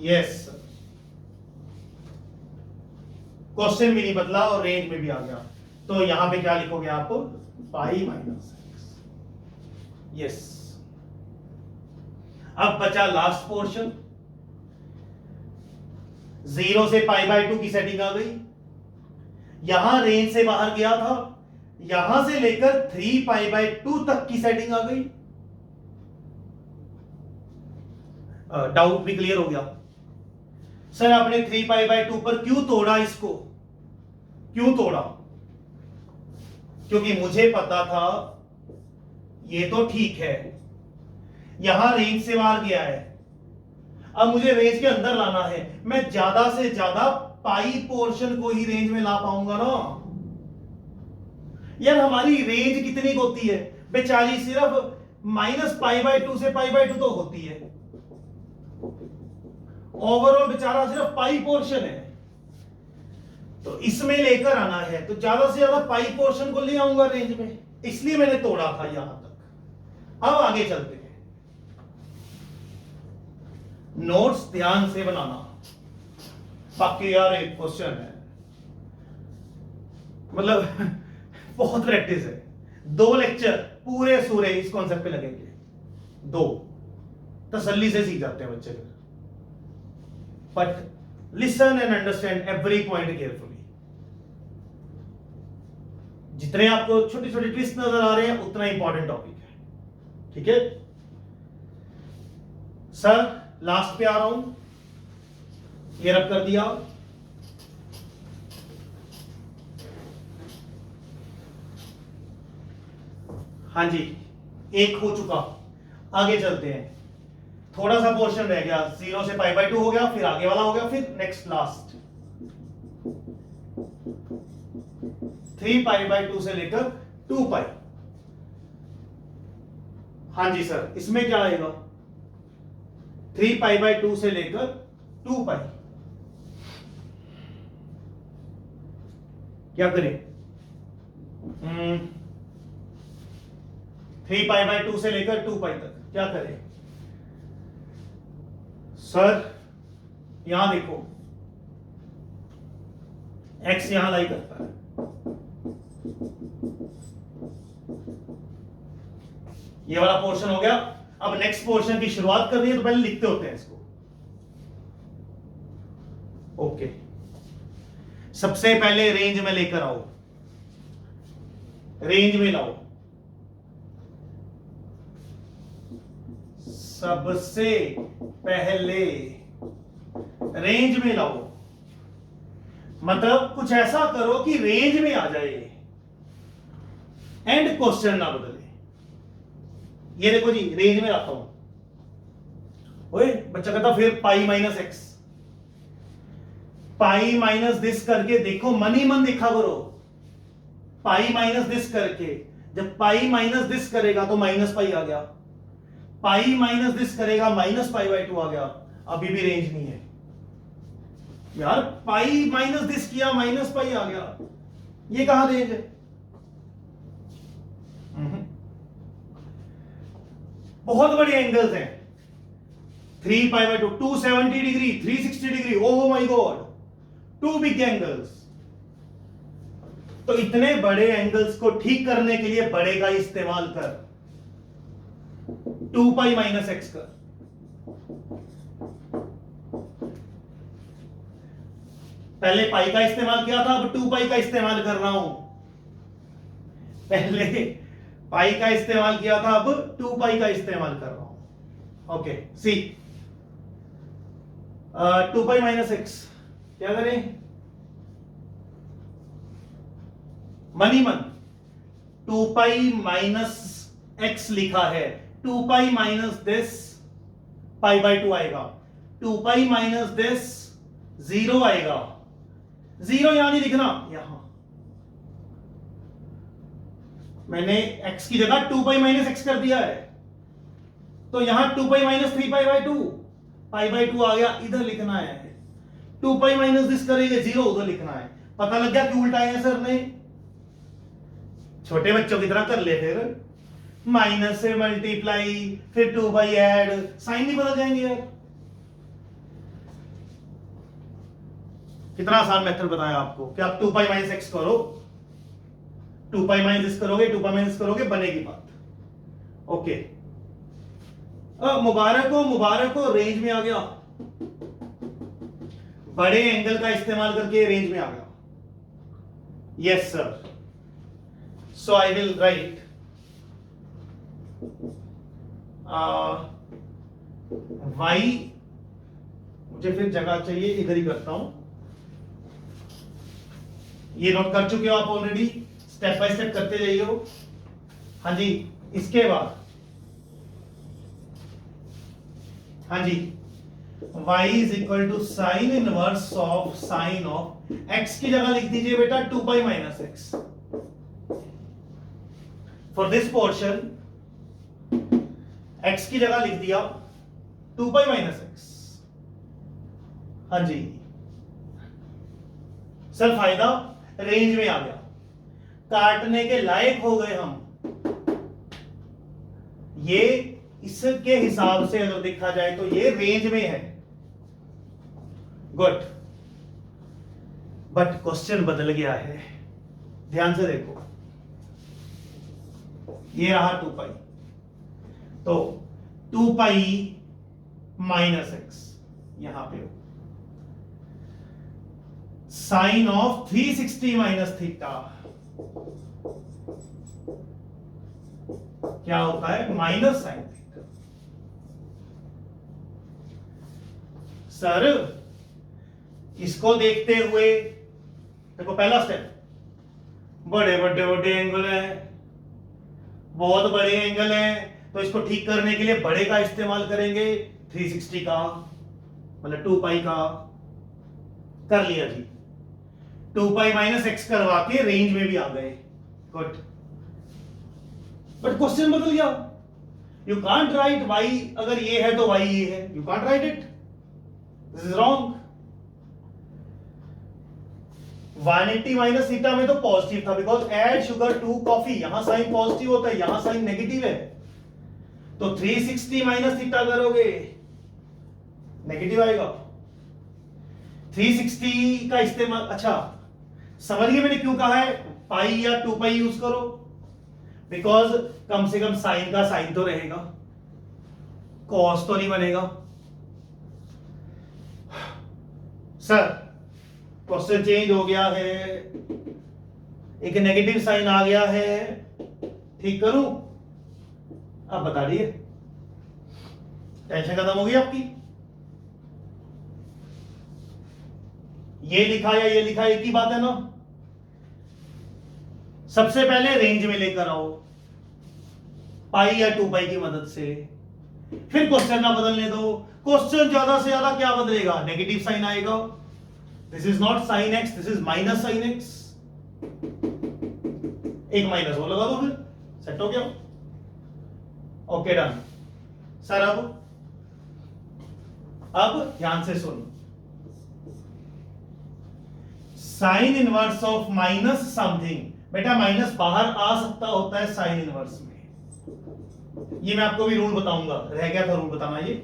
यस सर, क्वेश्चन भी नहीं बदला और रेंज में भी आ गया। तो यहां पे क्या लिखोगे आप, पाई माइनस एक्स। यस, अब बचा लास्ट पोर्शन। 0 से पाई बाय 2 की सेटिंग आ गई। यहां रेंज से बाहर गया था, यहां से लेकर 3 पाई बाय 2 तक की सेटिंग आ गई। डाउट भी क्लियर हो गया। सर आपने 3 पाई बाय 2 पर क्यों तोड़ा इसको, क्यों तोड़ा? क्योंकि मुझे पता था ये तो ठीक है, यहां रेंज से बाहर गया है, अब मुझे रेंज के अंदर लाना है। मैं ज्यादा से ज्यादा पाई पोर्शन को ही रेंज में ला पाऊंगा ना यार। हमारी रेंज कितनी होती है बेचारी, सिर्फ माइनस पाई बाय 2 से पाई बाय 2 तो होती है। ओवरऑल बेचारा सिर्फ पाई पोर्शन है, तो इसमें लेकर आना है तो ज्यादा से ज्यादा पाई पोर्शन को ले आऊंगा रेंज में, इसलिए मैंने तोड़ा था यहां तक। अब आगे चलते हैं। नोट्स ध्यान से बनाना, बाकी यार एक क्वेश्चन है, मतलब बहुत प्रैक्टिस है। 2 लेक्चर पूरे सूरे इस कॉन्सेप्ट पे लगेंगे, 2 तसल्ली से सीख जाते हैं बच्चे। But listen and understand every point carefully. जितने आपको छोटी छोटी ट्विस्ट नजर आ रहे हैं उतना इंपॉर्टेंट टॉपिक है, ठीक है सर। लास्ट पे आ रहा हूं, ये रब कर दिया। हाँ जी, एक हो चुका। आगे चलते हैं, थोड़ा सा पोर्शन रह गया। 0 से पाई बाय 2 हो गया, फिर आगे वाला हो गया, फिर नेक्स्ट लास्ट 3 पाई बाय 2 से लेकर 2 पाई। हाँ जी सर, इसमें क्या आएगा? 3 पाई बाय 2 से लेकर 2 पाई। क्या करें? 3 पाई बाय 2 से लेकर 2 पाई तक क्या करें? सर यहां देखो, x यहां लाई करता है, ये वाला पोर्शन हो गया। अब नेक्स्ट पोर्शन की शुरुआत करनी है तो पहले लिखते होते हैं इसको। ओके, सबसे पहले रेंज में लेकर आओ, रेंज में लाओ। सबसे पहले रेंज में लाओ, मतलब कुछ ऐसा करो कि रेंज में आ जाए, एंड क्वेश्चन ना बदले। ये देखो जी, रेंज में लाता हूं। ओए बच्चा कहता फिर पाई minus x, pi minus this करके देखो, मन ही मन देखा करो। पाई माइनस दिस करके, जब पाई माइनस दिस करेगा तो माइनस पाई आ गया, पाई माइनस दिस करेगा माइनस पाई बाय 2 आ गया। अभी भी रेंज नहीं है यार, पाई माइनस दिस किया माइनस पाई आ गया, ये कहां रेंज है? बहुत बड़े एंगल्स हैं। 3 pi by 2, 270 degree, 360 degree, oh my God, 2 big angles. तो इतने बड़े एंगल्स को ठीक करने के लिए बड़े का इस्तेमाल कर, 2 पाई माइनस एक्स कर। पहले पाई का इस्तेमाल किया था, अब 2 पाई का इस्तेमाल कर रहा हूं। पहले पाई का इस्तेमाल किया था, अब 2 पाई का इस्तेमाल कर रहा हूं। ओके, सी 2 पाई माइनस एक्स क्या करें? मनी मन 2 पाई माइनस एक्स लिखा है, 2 pi minus this pi by 2 आएगा, 2 पाई माइनस दिस 0 आएगा। 0 यहां नहीं लिखना, यहां मैंने x की जगह 2 पाई माइनस एक्स कर दिया है, तो यहां 2 pi minus 3 pi by 2 pi by 2 आ गया, इधर लिखना है। 2 पाई माइनस दिस करेंगे 0, उधर लिखना है। पता लग गया क्यों उल्टाया है सर ने? छोटे बच्चों की तरह कर ले, फिर माइनस से मल्टीप्लाई, फिर 2 पाई ऐड, साइन नहीं बदल जाएंगे यार। कितना आसान मेथड बताया आपको कि आप 2 पाई माइनस एक्स करो, 2 पाई माइनस करोगे, 2 पाई माइनस करोगे, बनेगी बात। ओके, मुबारक हो रेंज में आ गया, बड़े एंगल का इस्तेमाल करके रेंज में आ गया। Yes sir, so I will write y, मुझे फिर जगह चाहिए, इधर ही करता हूं। ये नोट कर चुके हो आप ऑलरेडी, स्टेप बाय स्टेप करते जाइए हो। हाँ जी, इसके बाद हाँ जी, y is equal to sine inverse of sine of x की जगह लिख दीजिए बेटा 2 pi minus x. For this portion x की जगह लिख दिया 2 पाई माइनस एक्स। हाँ जी सर, फायदा रेंज में आ गया, काटने के लायक हो गए हम। ये इसके हिसाब से अगर देखा जाए तो ये रेंज में है। गुड, बट क्वेश्चन बदल गया है, ध्यान से देखो। ये रहा 2 पाई, तो 2 पाई माइनस एक्स यहां पे हो, साइन ऑफ 360 माइनस थीटा क्या होता है? Minus sine theta. सर इसको देखते हुए देखो, पहला स्टेप, बड़े बड़े एंगल है, बहुत बड़े एंगल है, तो इसको ठीक करने के लिए बड़े का इस्तेमाल करेंगे, 360 का, मतलब 2 पाई का। कर लिया जी, 2 पाई माइनस एक्स करवा के रेंज में भी आ गए। गुड, बट क्वेश्चन बदल गया। यू कांट राइट वाई, अगर ये है तो वाई ये है, you can't write it, this is wrong. 180 minus theta में तो पॉजिटिव था, because add sugar to coffee, यहां साइन पॉजिटिव होता है, यहां साइन नेगेटिव है, तो 360 माइनस थीटा करोगे नेगेटिव आएगा। 360 का इस्तेमाल, अच्छा समझ गए मैंने क्यों कहा है पाई या 2 पाई यूज करो, बिकॉज कम से कम साइन का साइन तो रहेगा, कॉस तो नहीं बनेगा। सर क्वेश्चन चेंज हो गया है, एक नेगेटिव साइन आ गया है, ठीक करूं? अब बता दिए, टेंशन खत्म हो गई आपकी। ये लिखा या ये लिखा एक ही बात है ना। सबसे पहले रेंज में लेकर आओ पाई या 2 पाई की मदद से, फिर क्वेश्चन ना बदलने दो। क्वेश्चन ज्यादा से ज्यादा क्या बदलेगा? नेगेटिव साइन आएगा। This is not sine x, this is minus sine x, एक माइनस वो लगा दो, फिर सेट हो गया। Okay done. सर अब ध्यान से सुन, sine inverse of minus something, बेटा माइनस बाहर आ सकता होता है साइन इनवर्स में, ये मैं आपको भी रूल बताऊंगा, रह गया था रूल बताना, ये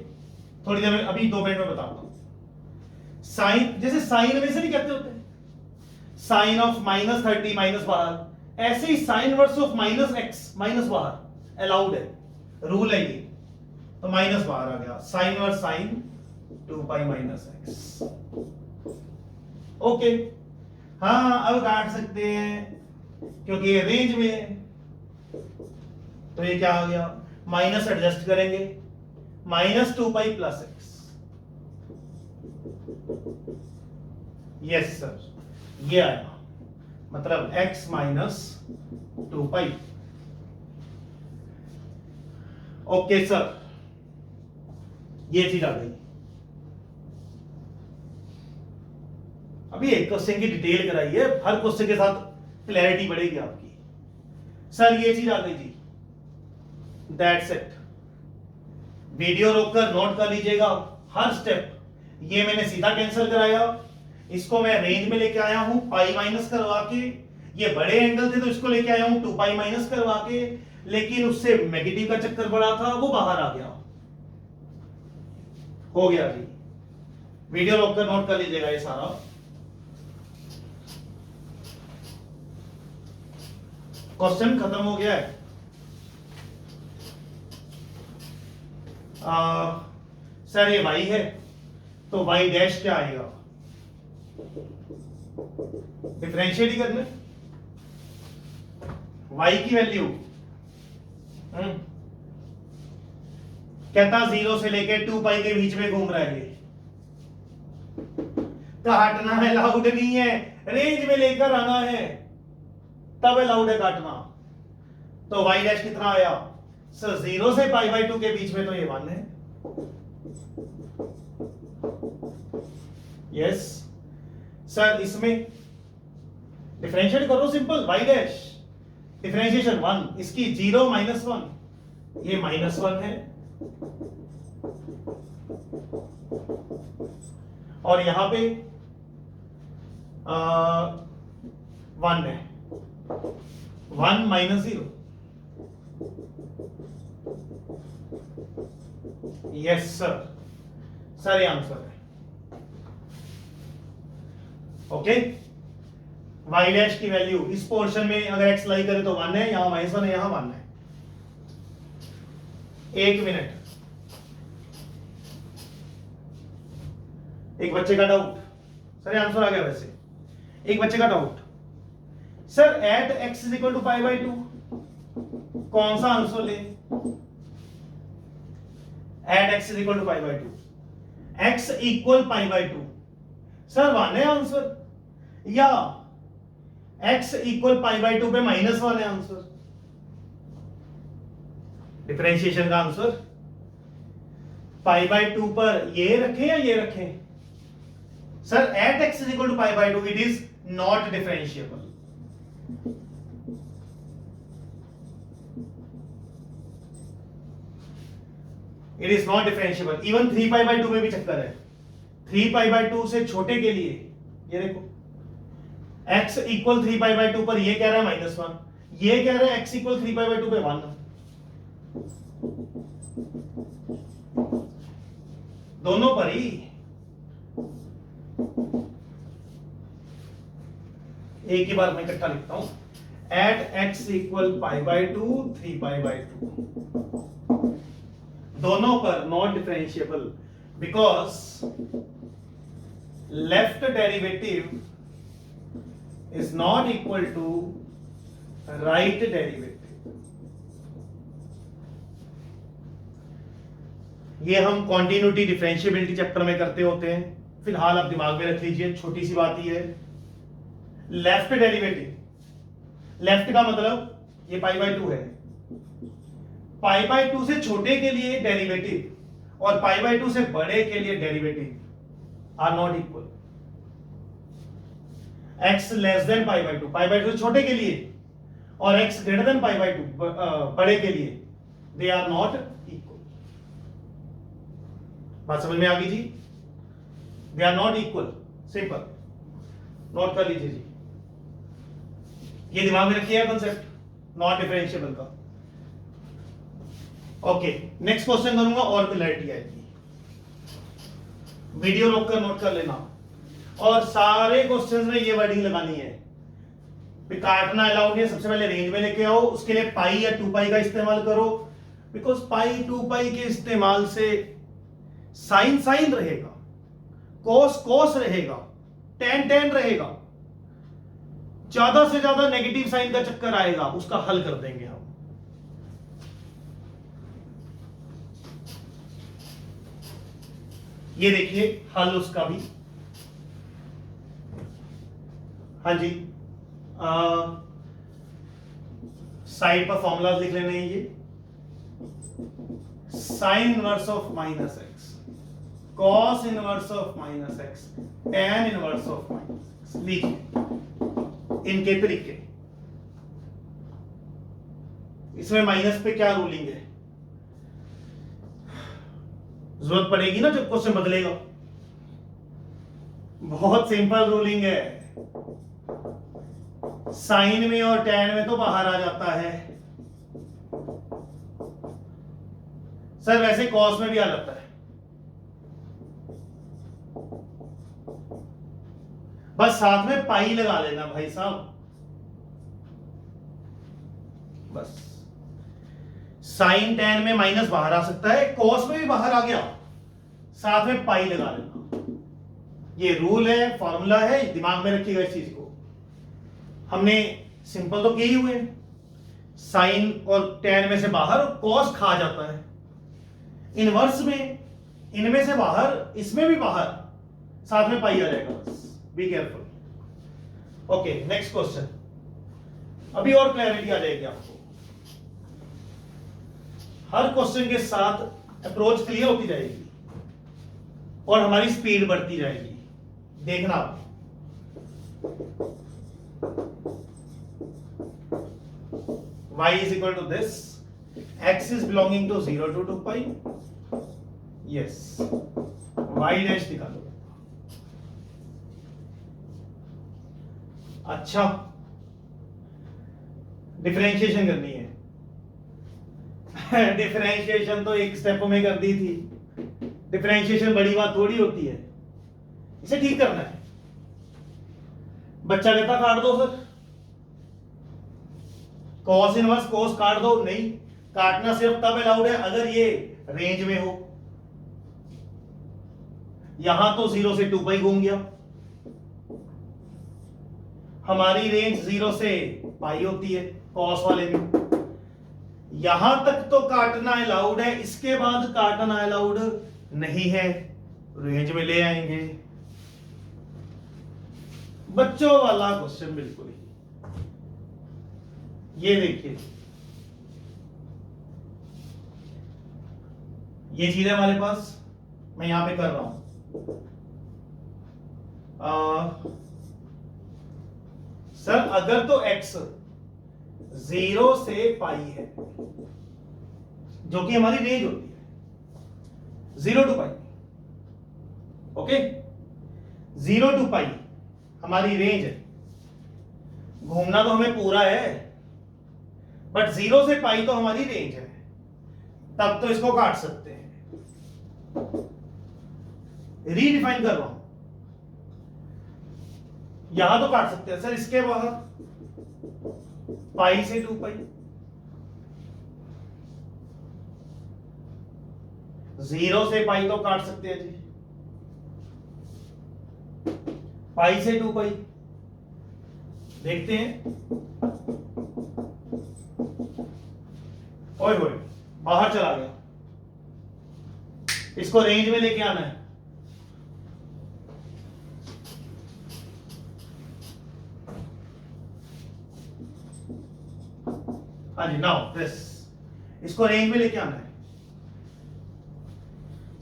थोड़ी देर में, अभी 2 मिनट में बताऊंगा। साइन, जैसे साइन में से नहीं कहते होते, साइन ऑफ -30 माइनस बाहर, ऐसे ही sine inverse of -x minus बाहर अलाउड है, रूल है ये, तो माइनस बाहर आ गया, sine inverse sine 2 minus x. Okay, हाँ अब काट सकते हैं क्योंकि ये रेंज में है, तो ये क्या आ गया, माइनस एडजस्ट करेंगे, -2 प्लस एक्स। यस सर, ये आया, मतलब x माइनस 2 ओके सर, ये चीज आ गई। अभी एक क्वेश्चन की डिटेल कराई है, हर क्वेश्चन के साथ क्लैरिटी बढ़ेगी आपकी। सर ये चीज आ गई जी, दैट्स इट। वीडियो रोककर नोट कर लीजिएगा हर स्टेप। ये मैंने सीधा कैंसिल कराया, इसको मैं रेंज में लेके आया हूं पाई माइनस करवा के, ये बड़े एंगल थे तो इसको लेके आया हूं 2 माइनस करवा के, लेकिन उससे नेगेटिव का चक्कर बड़ा था, वो बाहर आ गया। हो गया जी, वीडियो रोककर नोट कर लीजिएगा ये सारा। क्वेश्चन खत्म हो गया है। सर ये y है तो y डैश क्या आएगा, डिफरेंशिएट ही करना, y की वैल्यू कहता 0 से लेके 2 के बीच में घूम रहा है, काटना अलाउड नहीं है, रेंज में लेकर आना है तब अलाउड है काटना। तो y डैश कितना आया सर, 0 से π/2 के बीच में, तो ये 1 है। यस सर, इसमें डिफरेंशिएट करो सिंपल, y डैश डिफरेंशिएशन 1, इसकी 0 -1, ये -1 है, और यहां पे 1 है, 1 -0। यस सर, सर ये आंसर है। ओके, y डैश की वैल्यू इस पोर्शन में अगर x लाई करे तो 1 है, यहां -1 है, यहां 1 है। 1 मिनट, एक बच्चे का डाउट, सर ये आंसर आ गया। वैसे एक बच्चे का डाउट, सर एट x = π/2 कौन सा आंसर ले, एट x = π/2, x = π/2, सर 1 है आंसर, या x = π/2 पे -1 है आंसर। डिफरेंशिएशन का आंसर π/2 पर ये रखें या ये रखें, sir at x = π/2 it is not differentiable. It is not differentiable, even 3π/2 में भी चक्कर है। 3π/2 से छोटे के लिए ये देखो, x = 3π/2 पर ये कह रहा है -1, ये कह रहा है x = 3π/2 पे 1, दोनों पर ही। एक ही बार मैं इकट्ठा लिखता हूं, एट x = π/2 3π/2, दोनों पर not differentiable, because left derivative is not equal to right derivative. ये हम कॉन्टिन्यूटी डिफरेंशिएबिलिटी चैप्टर में करते होते हैं, फिलहाल आप दिमाग में रख लीजिए, छोटी सी बात ही है। लेफ्ट डेरिवेटिव, लेफ्ट का मतलब ये π/2 है, π/2 से छोटे के लिए डेरिवेटिव और π/2 से बड़े के लिए derivative are not equal. x < π/2, π/2 से छोटे के लिए, और x < π/2 बड़े के लिए, दे आर नॉट इक्वल। बात समझ में आ गई जी, they are not equal, simple, note कर लीजिए जी, ये दिमाग में रखिएगा कंसेप्ट नॉट डिफरेंशिएबल का। ओके, नेक्स्ट क्वेश्चन करूंगा और क्लैरिटी आएगी, वीडियो रोककर नोट कर लेना। और सारे क्वेश्चंस में ये वर्डिंग लगानी है, काटना अलाउड है। सबसे पहले रेंज में लेके आओ, उसके लिए पाई या 2 पाई का इस्तेमाल करो, बिकॉज पाई 2 पाई के इस्तेमाल से साइन साइन रहेगा, कोस कोस रहेगा, टेन टेन रहेगा, ज्यादा से ज्यादा नेगेटिव साइन का चक्कर आएगा, उसका हल कर देंगे हम। ये देखिए हल उसका भी। हाँ जी, साइड पर फॉर्मूला लिख लेने हैं। ये sign inverse of minus x, cos inverse of minus x, tan inverse of minus x, लीजिए इनके तरीके। इसमें माइनस पे क्या रूलिंग है, जरूरत पड़ेगी ना जब क्वेश्चन बदलेगा। बहुत सिंपल रूलिंग है, साइन में और टेन में तो बाहर आ जाता है। सर वैसे कॉस में भी आ जाता है, बस साथ में पाई लगा लेना भाई साहब, बस। साइन टेन में माइनस बाहर आ सकता है, कॉस में भी बाहर आ गया, साथ में पाई लगा लेना। ये रूल है, फॉर्मूला है, दिमाग में रखिएगा इस चीज को। हमने सिंपल तो किए हुए हैं, साइन और टेन में से बाहर, कॉस खा जाता है। इनवर्स में इनमें से बाहर, इसमें भी बाहर, साथ में पाई आ जाएगा, बस be careful. Okay next question, अभी और क्लैरिटी आ जाएगी आपको। हर क्वेश्चन के साथ अप्रोच क्लियर होती जाएगी और हमारी स्पीड बढ़ती जाएगी, देखना आप। y is equal to this, x is belonging to 0 to 2 pi, yes, y dash दिखा दो। अच्छा, डिफरेंशिएशन करनी है। डिफरेंशिएशन तो एक स्टेप में कर दी थी, डिफरेंशिएशन बड़ी बात थोड़ी होती है, इसे ठीक करना है। बच्चा कहता काट दो सर, कॉस इनवर्स कोस काट दो, नहीं, काटना सिर्फ तब अलाउड है अगर ये रेंज में हो। यहां तो 0 से 2 पाई घूम गया, हमारी रेंज 0 से पाई होती है कॉस वाले में। यहां तक तो काटना अलाउड है, इसके बाद काटना अलाउड नहीं है, रेंज में ले आएंगे। बच्चों वाला क्वेश्चन बिल्कुल ही। ये देखिए, ये चीज है हमारे पास, मैं यहां पे कर रहा हूं। सर अगर तो x 0 से पाई है, जो कि हमारी रेंज होती है 0 टू पाई, ओके, 0 टू पाई हमारी रेंज है। घूमना तो हमें पूरा है, बट 0 से पाई तो हमारी रेंज है, तब तो इसको काट सकते हैं। रीडिफाइन कर रहा हूं, यहां तो काट सकते हैं सर, इसके बाहर पाई से 2 पाई, 0 से पाई तो काट सकते हैं जी, पाई से 2 पाई देखते हैं। ओए होए, बाहर चला गया, इसको रेंज में लेके आना है। हाँ जी, नाउ दिस, इसको रेंज में लेके आना है।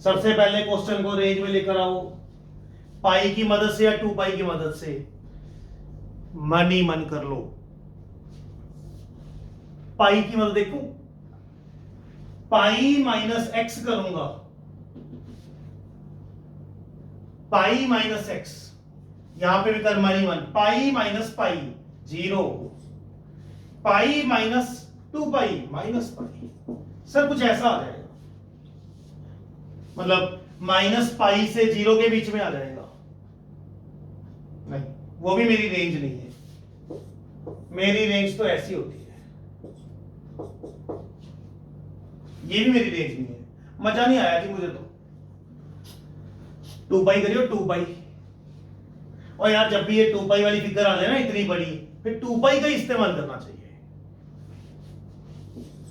सबसे पहले क्वेश्चन को रेंज में लेकर आओ, पाई की मदद से या 2 पाई की मदद से, मन ही मन कर लो। पाई की मदद देखो, पाई माइनस एक्स करूंगा, पाई माइनस एक्स, यहां पे भी कर मन ही मन, पाई माइनस पाई 0, पाई माइनस 2 पाई माइनस पाई, सर कुछ ऐसा आ जाएगा, मतलब माइनस पाई से 0 के बीच में आ जाएगा। वो भी मेरी रेंज नहीं है। मेरी रेंज तो ऐसी होती है, ये भी मेरी रेंज नहीं है। मजा नहीं आया कि मुझे तो 2 पाई करियो 2 पाई। और यार जब भी ये 2 पाई वाली फिगर आ जाए ना इतनी बड़ी, फिर 2 पाई का इस्तेमाल करना चाहिए।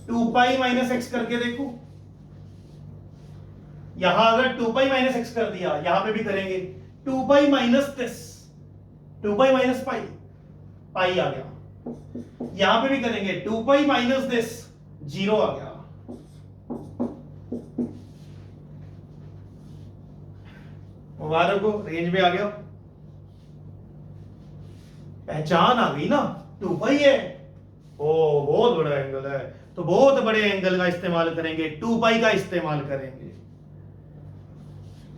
2 पाई माइनस एक्स करके देखो, यहां अगर 2 पाई माइनस एक्स कर दिया, यहां पे भी करेंगे 2 pi minus this, 2 pi minus pi, pi आ गया। यहां पे भी करेंगे 2 पाई माइनस दिस, 0 आ गया। मुबारक हो, रेंज में आ गया। पहचान आ गई ना, 2 पाई है, ओ बहुत बड़ा एंगल है, तो बहुत बड़े एंगल का इस्तेमाल करेंगे, 2 पाई का इस्तेमाल करेंगे।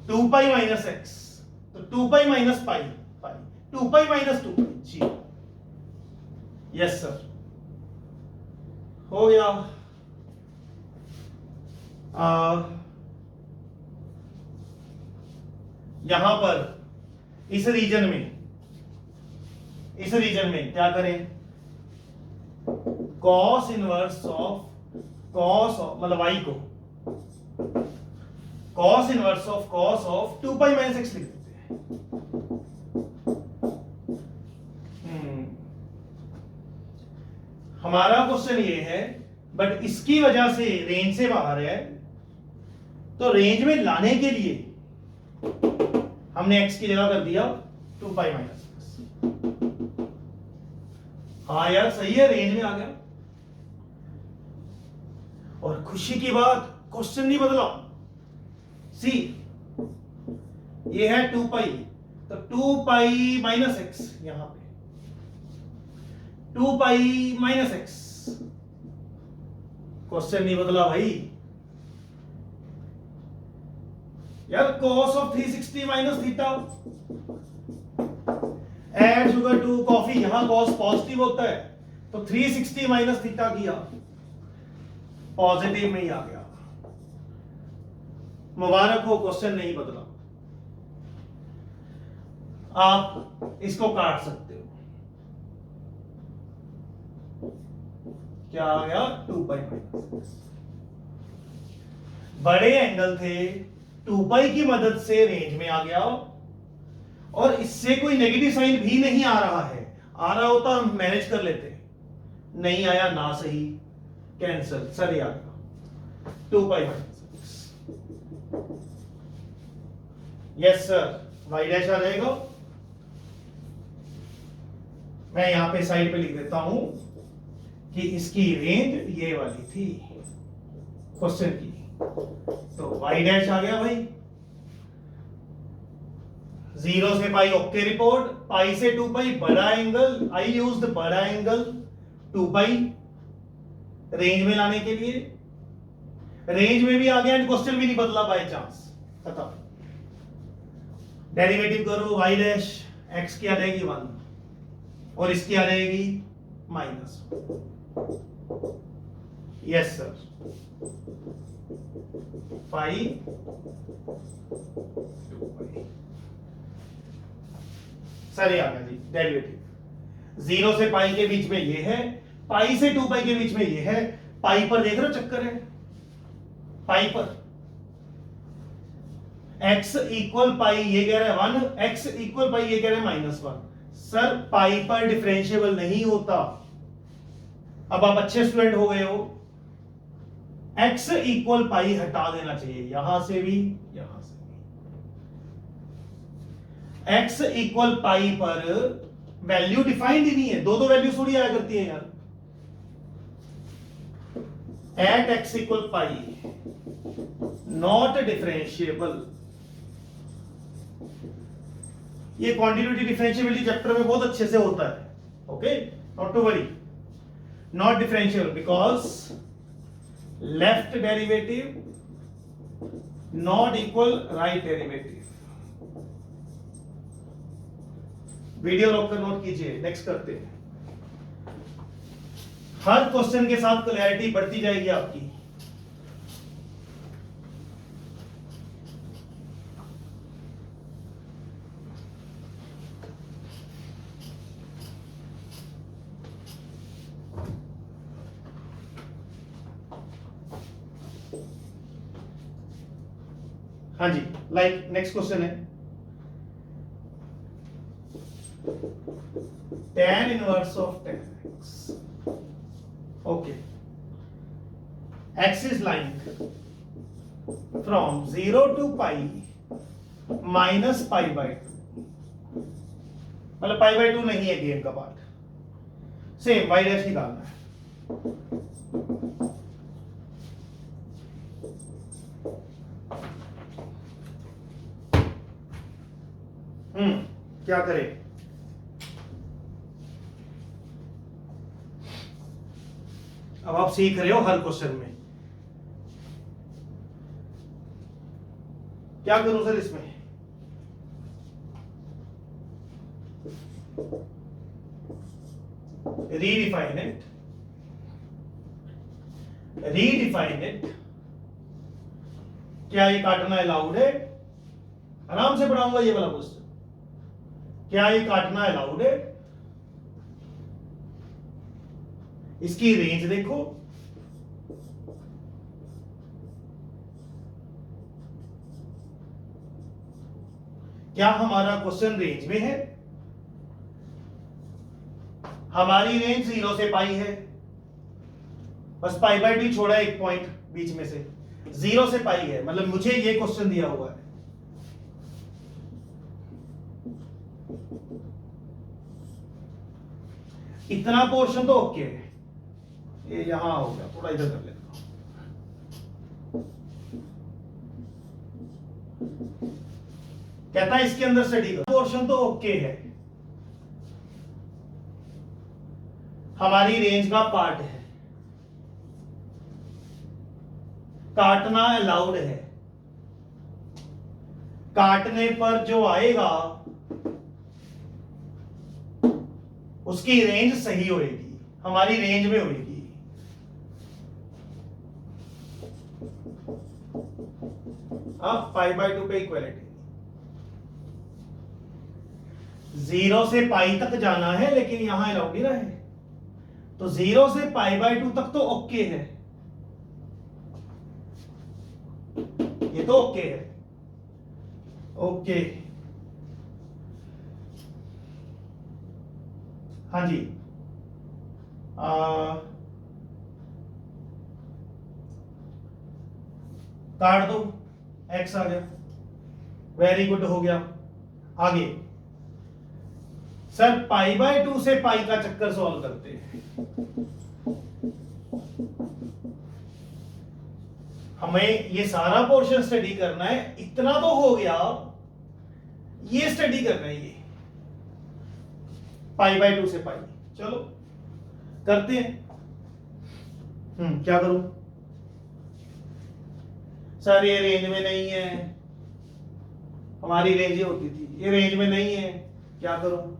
2 पाई माइनस एक्स, तो 2 पाई माइनस पाई, पाई 2 पाई माइनस 2 पाई, जी यस सर, हो गया। यहां पर इस रीजन में क्या करें, कॉस इनवर्स ऑफ कॉस मतलब y को cos inverse of cos of 2 pi minus x लिख देते हैं। हमारा क्वेश्चन ये है, बट इसकी वजह से रेंज से बाहर है, तो रेंज में लाने के लिए हमने x की जगह कर दिया 2 पाई माइनस एक्स। हाँ यार सही है, रेंज में आ गया। और खुशी की बात, क्वेश्चन नहीं बदला। सी ये है 2 पाई, तो 2 पाई माइनस एक्स, यहां पे 2 पाई माइनस एक्स, क्वेश्चन नहीं बदला भाई। यार cos of 360 minus theta, add sugar to coffee, यहां cos पॉजिटिव होता है, तो 360 माइनस थीटा किया, पॉजिटिव में ही आ गया। मुबारक हो, क्वेश्चन नहीं बदला। आप इसको काट सकते हो, क्या आ गया 2 पाई माइनस। बड़े एंगल थे, 2 पाई की मदद से रेंज में आ गया, और इससे कोई नेगेटिव साइन भी नहीं आ रहा है। आ रहा होता हम मैनेज कर लेते, नहीं आया ना सही, कैंसल, सर आ गया 2 pi minus. Yes sir, y dash आ जाएगा। मैं यहां पे साइड पे लिख देता हूं कि इसकी रेंज ये वाली थी क्वेश्चन की, तो वाई डैश आ गया भाई। 0 से पाई ओके रिपोर्ट, पाई से 2 पाई बड़ा एंगल, आई यूज्ड बड़ा एंगल 2 पाई रेंज में लाने के लिए, रेंज में भी आ गया एंड क्वेश्चन भी नहीं बदला बाय चांस, खत्म। डेरिवेटिव करो, वाई डैश एक्स की आ जाएगी 1 और इसकी आ जाएगी माइनस। यस सर, पाई 2 पाई, सर ये आ गया जी डेरिवेटिव। 0 से पाई के बीच में ये है, पाई से 2 पाई के बीच में ये है। पाई पर देख रहे हो चक्कर है, पाई पर x इक्वल पाई ये कह रहा है 1, x इक्वल पाई ये कह रहा है -1। सर पाई पर डिफरेंशिएबल नहीं होता। अब आप अच्छे स्टूडेंट हो गए हो, x इक्वल पाई हटा देना चाहिए, यहां से भी यहां से भी। x इक्वल पाई पर वैल्यू डिफाइंड ही नहीं है, दो वैल्यू थोड़ी आया करती है यार। एट x इक्वल पाई नॉट डिफरेंशिएबल, ये क्वांटिटेटिव डिफरेंशिएबिलिटी चैप्टर में बहुत अच्छे से होता है। Okay, not to worry, not differentiable because left derivative not equal right derivative. Video रोक कर नोट कीजिए, नेक्स्ट करते हैं। हर क्वेश्चन के साथ क्लैरिटी बढ़ती जाएगी आपकी। हाँ जी, लाइक नेक्स्ट क्वेश्चन है tan inverse of tan x. Okay, x is lying from 0 to pi minus pi by 2, मतलब pi by 2 नहीं है गेम का पार्ट. सेम y डैश निकालना है. क्या करें? अब आप सीख रहे हो हर क्वेश्चन में. क्या करूं सर इसमें? Redefine it. क्या ये काटना अलाउड है? आराम से पढ़ाऊंगा ये वाला क्वेश्चन. क्या ये काटना अलाउड है? इसकी रेंज देखो. क्या हमारा क्वेश्चन रेंज में है? हमारी रेंज 0 से पाई है, बस पाई बाय 2 छोड़ा एक पॉइंट बीच में से. 0 से पाई है, मतलब मुझे ये क्वेश्चन दिया हुआ है. इतना पोर्शन तो ओके है. ये यहां हो गया, थोड़ा इधर कर लेता हूं. कहता है इसके अंदर स्टडी करो. पोर्शन तो ओके है, हमारी रेंज का पार्ट है. काटना अलाउड है. काटने पर जो आएगा उसकी रेंज सही होएगी, हमारी रेंज में होएगी. अब पाई बाय 2 पे इक्वलिटी. 0 से पाई तक जाना है, लेकिन यहां अलाउड ही रहे. तो 0 से पाई बाय 2 तक तो ओके है. ये तो ओके है. ओके, हाँ जी. काट दो, x आ गया. वेरी गुड, हो गया. आगे सर पाई बाय 2 से पाई का चक्कर सॉल्व करते हैं. हमें ये सारा पोर्शन स्टडी करना है. इतना तो हो गया, ये स्टडी करना है. ये पाई बाय 2 से पाई. चलो करते हैं. क्या करूं सर? ये रेंज में नहीं है. हमारी रेंज ये होती थी, ये रेंज में नहीं है. क्या करूं?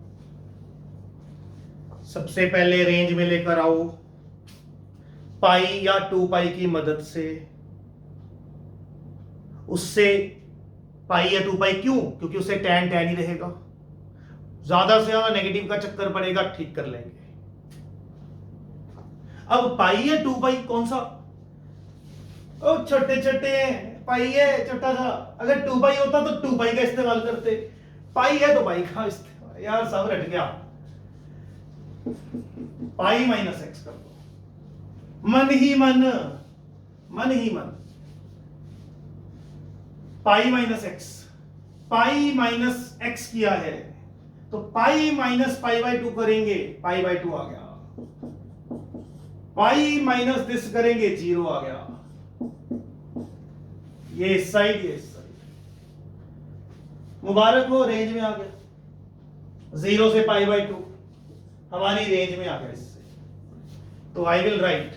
सबसे पहले रेंज में लेकर आओ पाई या 2 पाई की मदद से. उससे पाई या 2 पाई, क्यों? क्योंकि उससे tan tan ही रहेगा. ज्यादा से ज्यादा नेगेटिव का चक्कर पड़ेगा, ठीक कर लेंगे. अब पाई या 2 पाई कौन सा? ओ छोटे छोटे पाई है, छोटा सा. अगर 2 पाई होता तो 2 पाई का इस्तेमाल करते. पाई है तो पाई का इस्तेमाल. यार सब रट गया. पाई माइनस एक्स कर दो. मन ही मन, मन ही मन. पाई माइनस एक्स, पाई माइनस एक्स किया है तो पाई माइनस पाई बाय 2 करेंगे, पाई बाय 2 आ गया. पाई माइनस दिस करेंगे, 0 आ गया. ये इस साइड, ये इस साइड. मुबारक हो, रेंज में आ गया. 0 से पाई बाय 2 हमारी रेंज में आ गया इससे. तो I will write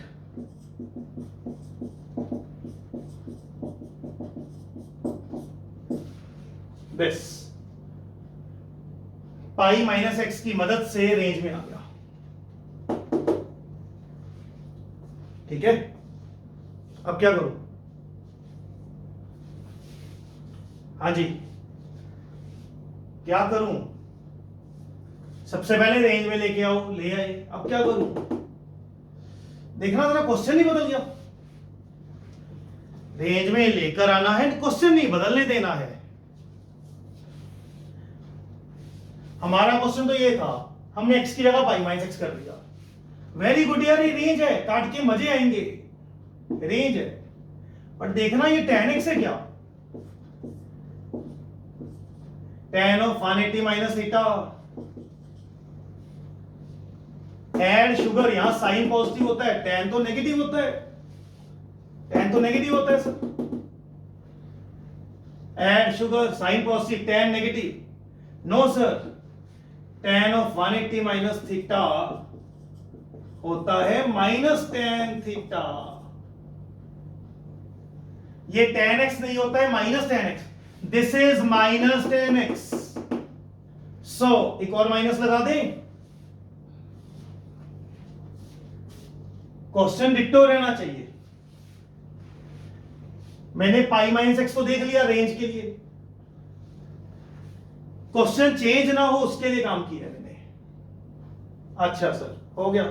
this. Pi minus x की मदद से रेंज में आ गया. ठीक है. अब क्या करूं? हाँ जी, क्या करूं? सबसे पहले रेंज में लेके आओ, ले आए. अब क्या करूं? देखना जरा, क्वेश्चन ही बदल गया. रेंज में लेकर आना है, क्वेश्चन नहीं बदलने देना है। हमारा क्वेश्चन तो ये था, हमने x की जगह पाई माइनस एक्स कर दिया। वेरी गुड यार, ये रेंज है, काट के मजे आएंगे, रेंज है। पर देखना ये tan x है क्या, tan of 180 minus theta. Add sugar, यहां साइन पॉजिटिव होता है, tan तो नेगेटिव होता है, tan तो नेगेटिव होता है sir. Add sugar sine positive tan negative, no sir, tan of 180 minus theta होता है माइनस tan थीटा। ये tan x नहीं होता है minus tan x, this is minus tan x। So एक और माइनस लगा दें, क्वेश्चन डिक्टो रहना चाहिए। मैंने पाई माइनस एक्स को देख लिया रेंज के लिए, क्वेश्चन चेंज ना हो उसके लिए काम किया मैंने। अच्छा सर, हो गया।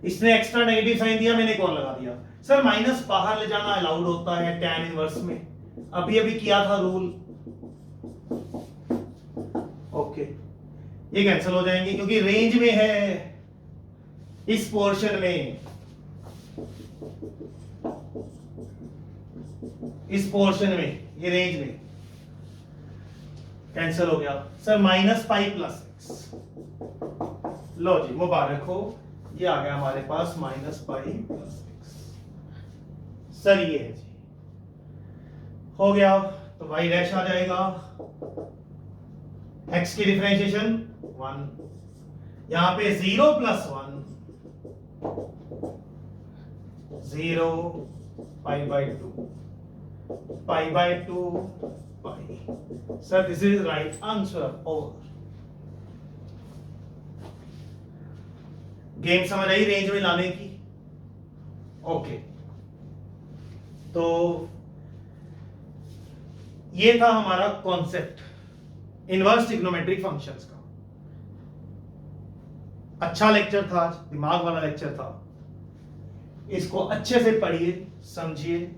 इसने एक्स्ट्रा नेगेटिव साइन दिया, मैंने एक और लगा दिया। सर माइनस बाहर ले जाना अलाउड होता है tan इनवर्स में, अभी अभी किया था रूल। ओके, ये कैंसिल हो जाएंगे क्योंकि रेंज में है, इस पोर्शन में, इस पोर्शन में, ये रेंज में कैंसिल हो गया। Sir minus pi plus x, लो जी मुबारक हो, ये आ गया हमारे पास minus pi plus x. Sir ये है जी, हो गया। तो वाई डैश आ जाएगा, एक्स की डिफरेंशिएशन 1, यहां पे 0 plus 1, 0 pi by 2, pi by 2 pi. Sir this is right answer. Over. Game समझ आई रेंज में लाने की? ओके, तो ये था हमारा कॉन्सेप्ट इनवर्स ट्रिग्नोमेट्रिक फंक्शंस का। अच्छा लेक्चर था आज, दिमाग वाला लेक्चर था, इसको अच्छे से पढ़िए समझिए।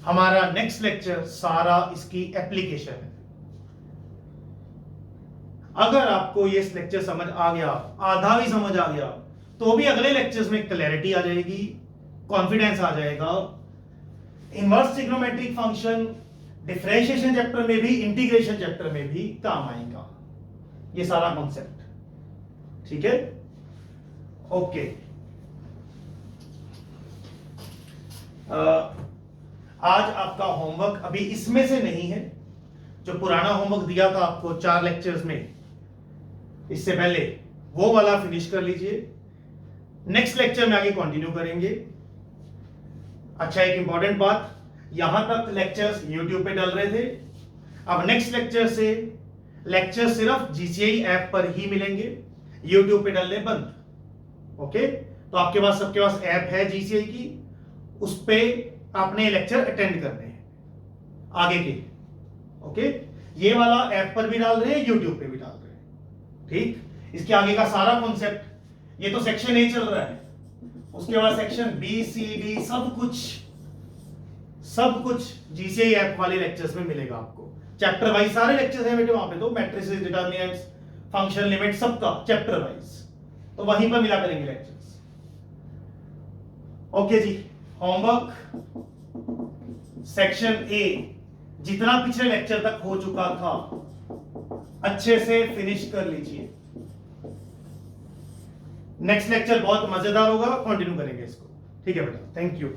हमारा नेक्स्ट लेक्चर सारा इसकी एप्लीकेशन है। अगर आपको ये लेक्चर समझ आ गया, आधा भी समझ आ गया, तो भी अगले लेक्चर्स में क्लैरिटी आ जाएगी, कॉन्फिडेंस आ जाएगा। Inverse trigonometric function differentiation chapter में भी, इंटीग्रेशन चैप्टर में भी काम आएगा, ये सारा कॉन्सेप्ट। ठीक है, ओके। आज आपका होमवर्क अभी इसमें से नहीं है, जो पुराना होमवर्क दिया था आपको 4 लेक्चर्स में इससे पहले, वो वाला फिनिश कर लीजिए। नेक्स्ट लेक्चर में आगे कंटिन्यू करेंगे। अच्छा, एक इंपॉर्टेंट बात, यहां तक लेक्चर्स YouTube पे डल रहे थे, अब नेक्स्ट लेक्चर से लेक्चर सिर्फ GCI ऐप पर ही मिलेंगे, YouTube पे डलने बंद। ओके, तो आपके पास, सबके पास ऐप है GCI की, उस पे आपने लेक्चर अटेंड करने हैं आगे के। ओके, ये वाला ऐप पर भी डाल रहे हैं, YouTube पे भी डाल रहे हैं। ठीक, इसके आगे का सारा कॉन्सेप्ट, ये तो सेक्शन ए चल रहा है, उसके बाद सेक्शन बी सी डी सब कुछ GCI ऐप वाले लेक्चर्स में मिलेगा आपको। चैप्टर वाइज सारे लेक्चर्स हैं बेटे वहां पे, तो मैट्रिसेस, डिटरमिनेंट्स, फंक्शन लिमिट, सबका चैप्टर वाइज, तो वहीं पर मिला करेंगे लेक्चर्स। ओके जी, होमवर्क सेक्शन ए जितना पिछले लेक्चर तक हो चुका था अच्छे से फिनिश कर लीजिए। नेक्स्ट लेक्चर बहुत मजेदार होगा, कंटिन्यू करेंगे इसको। ठीक है बेटा, थैंक यू।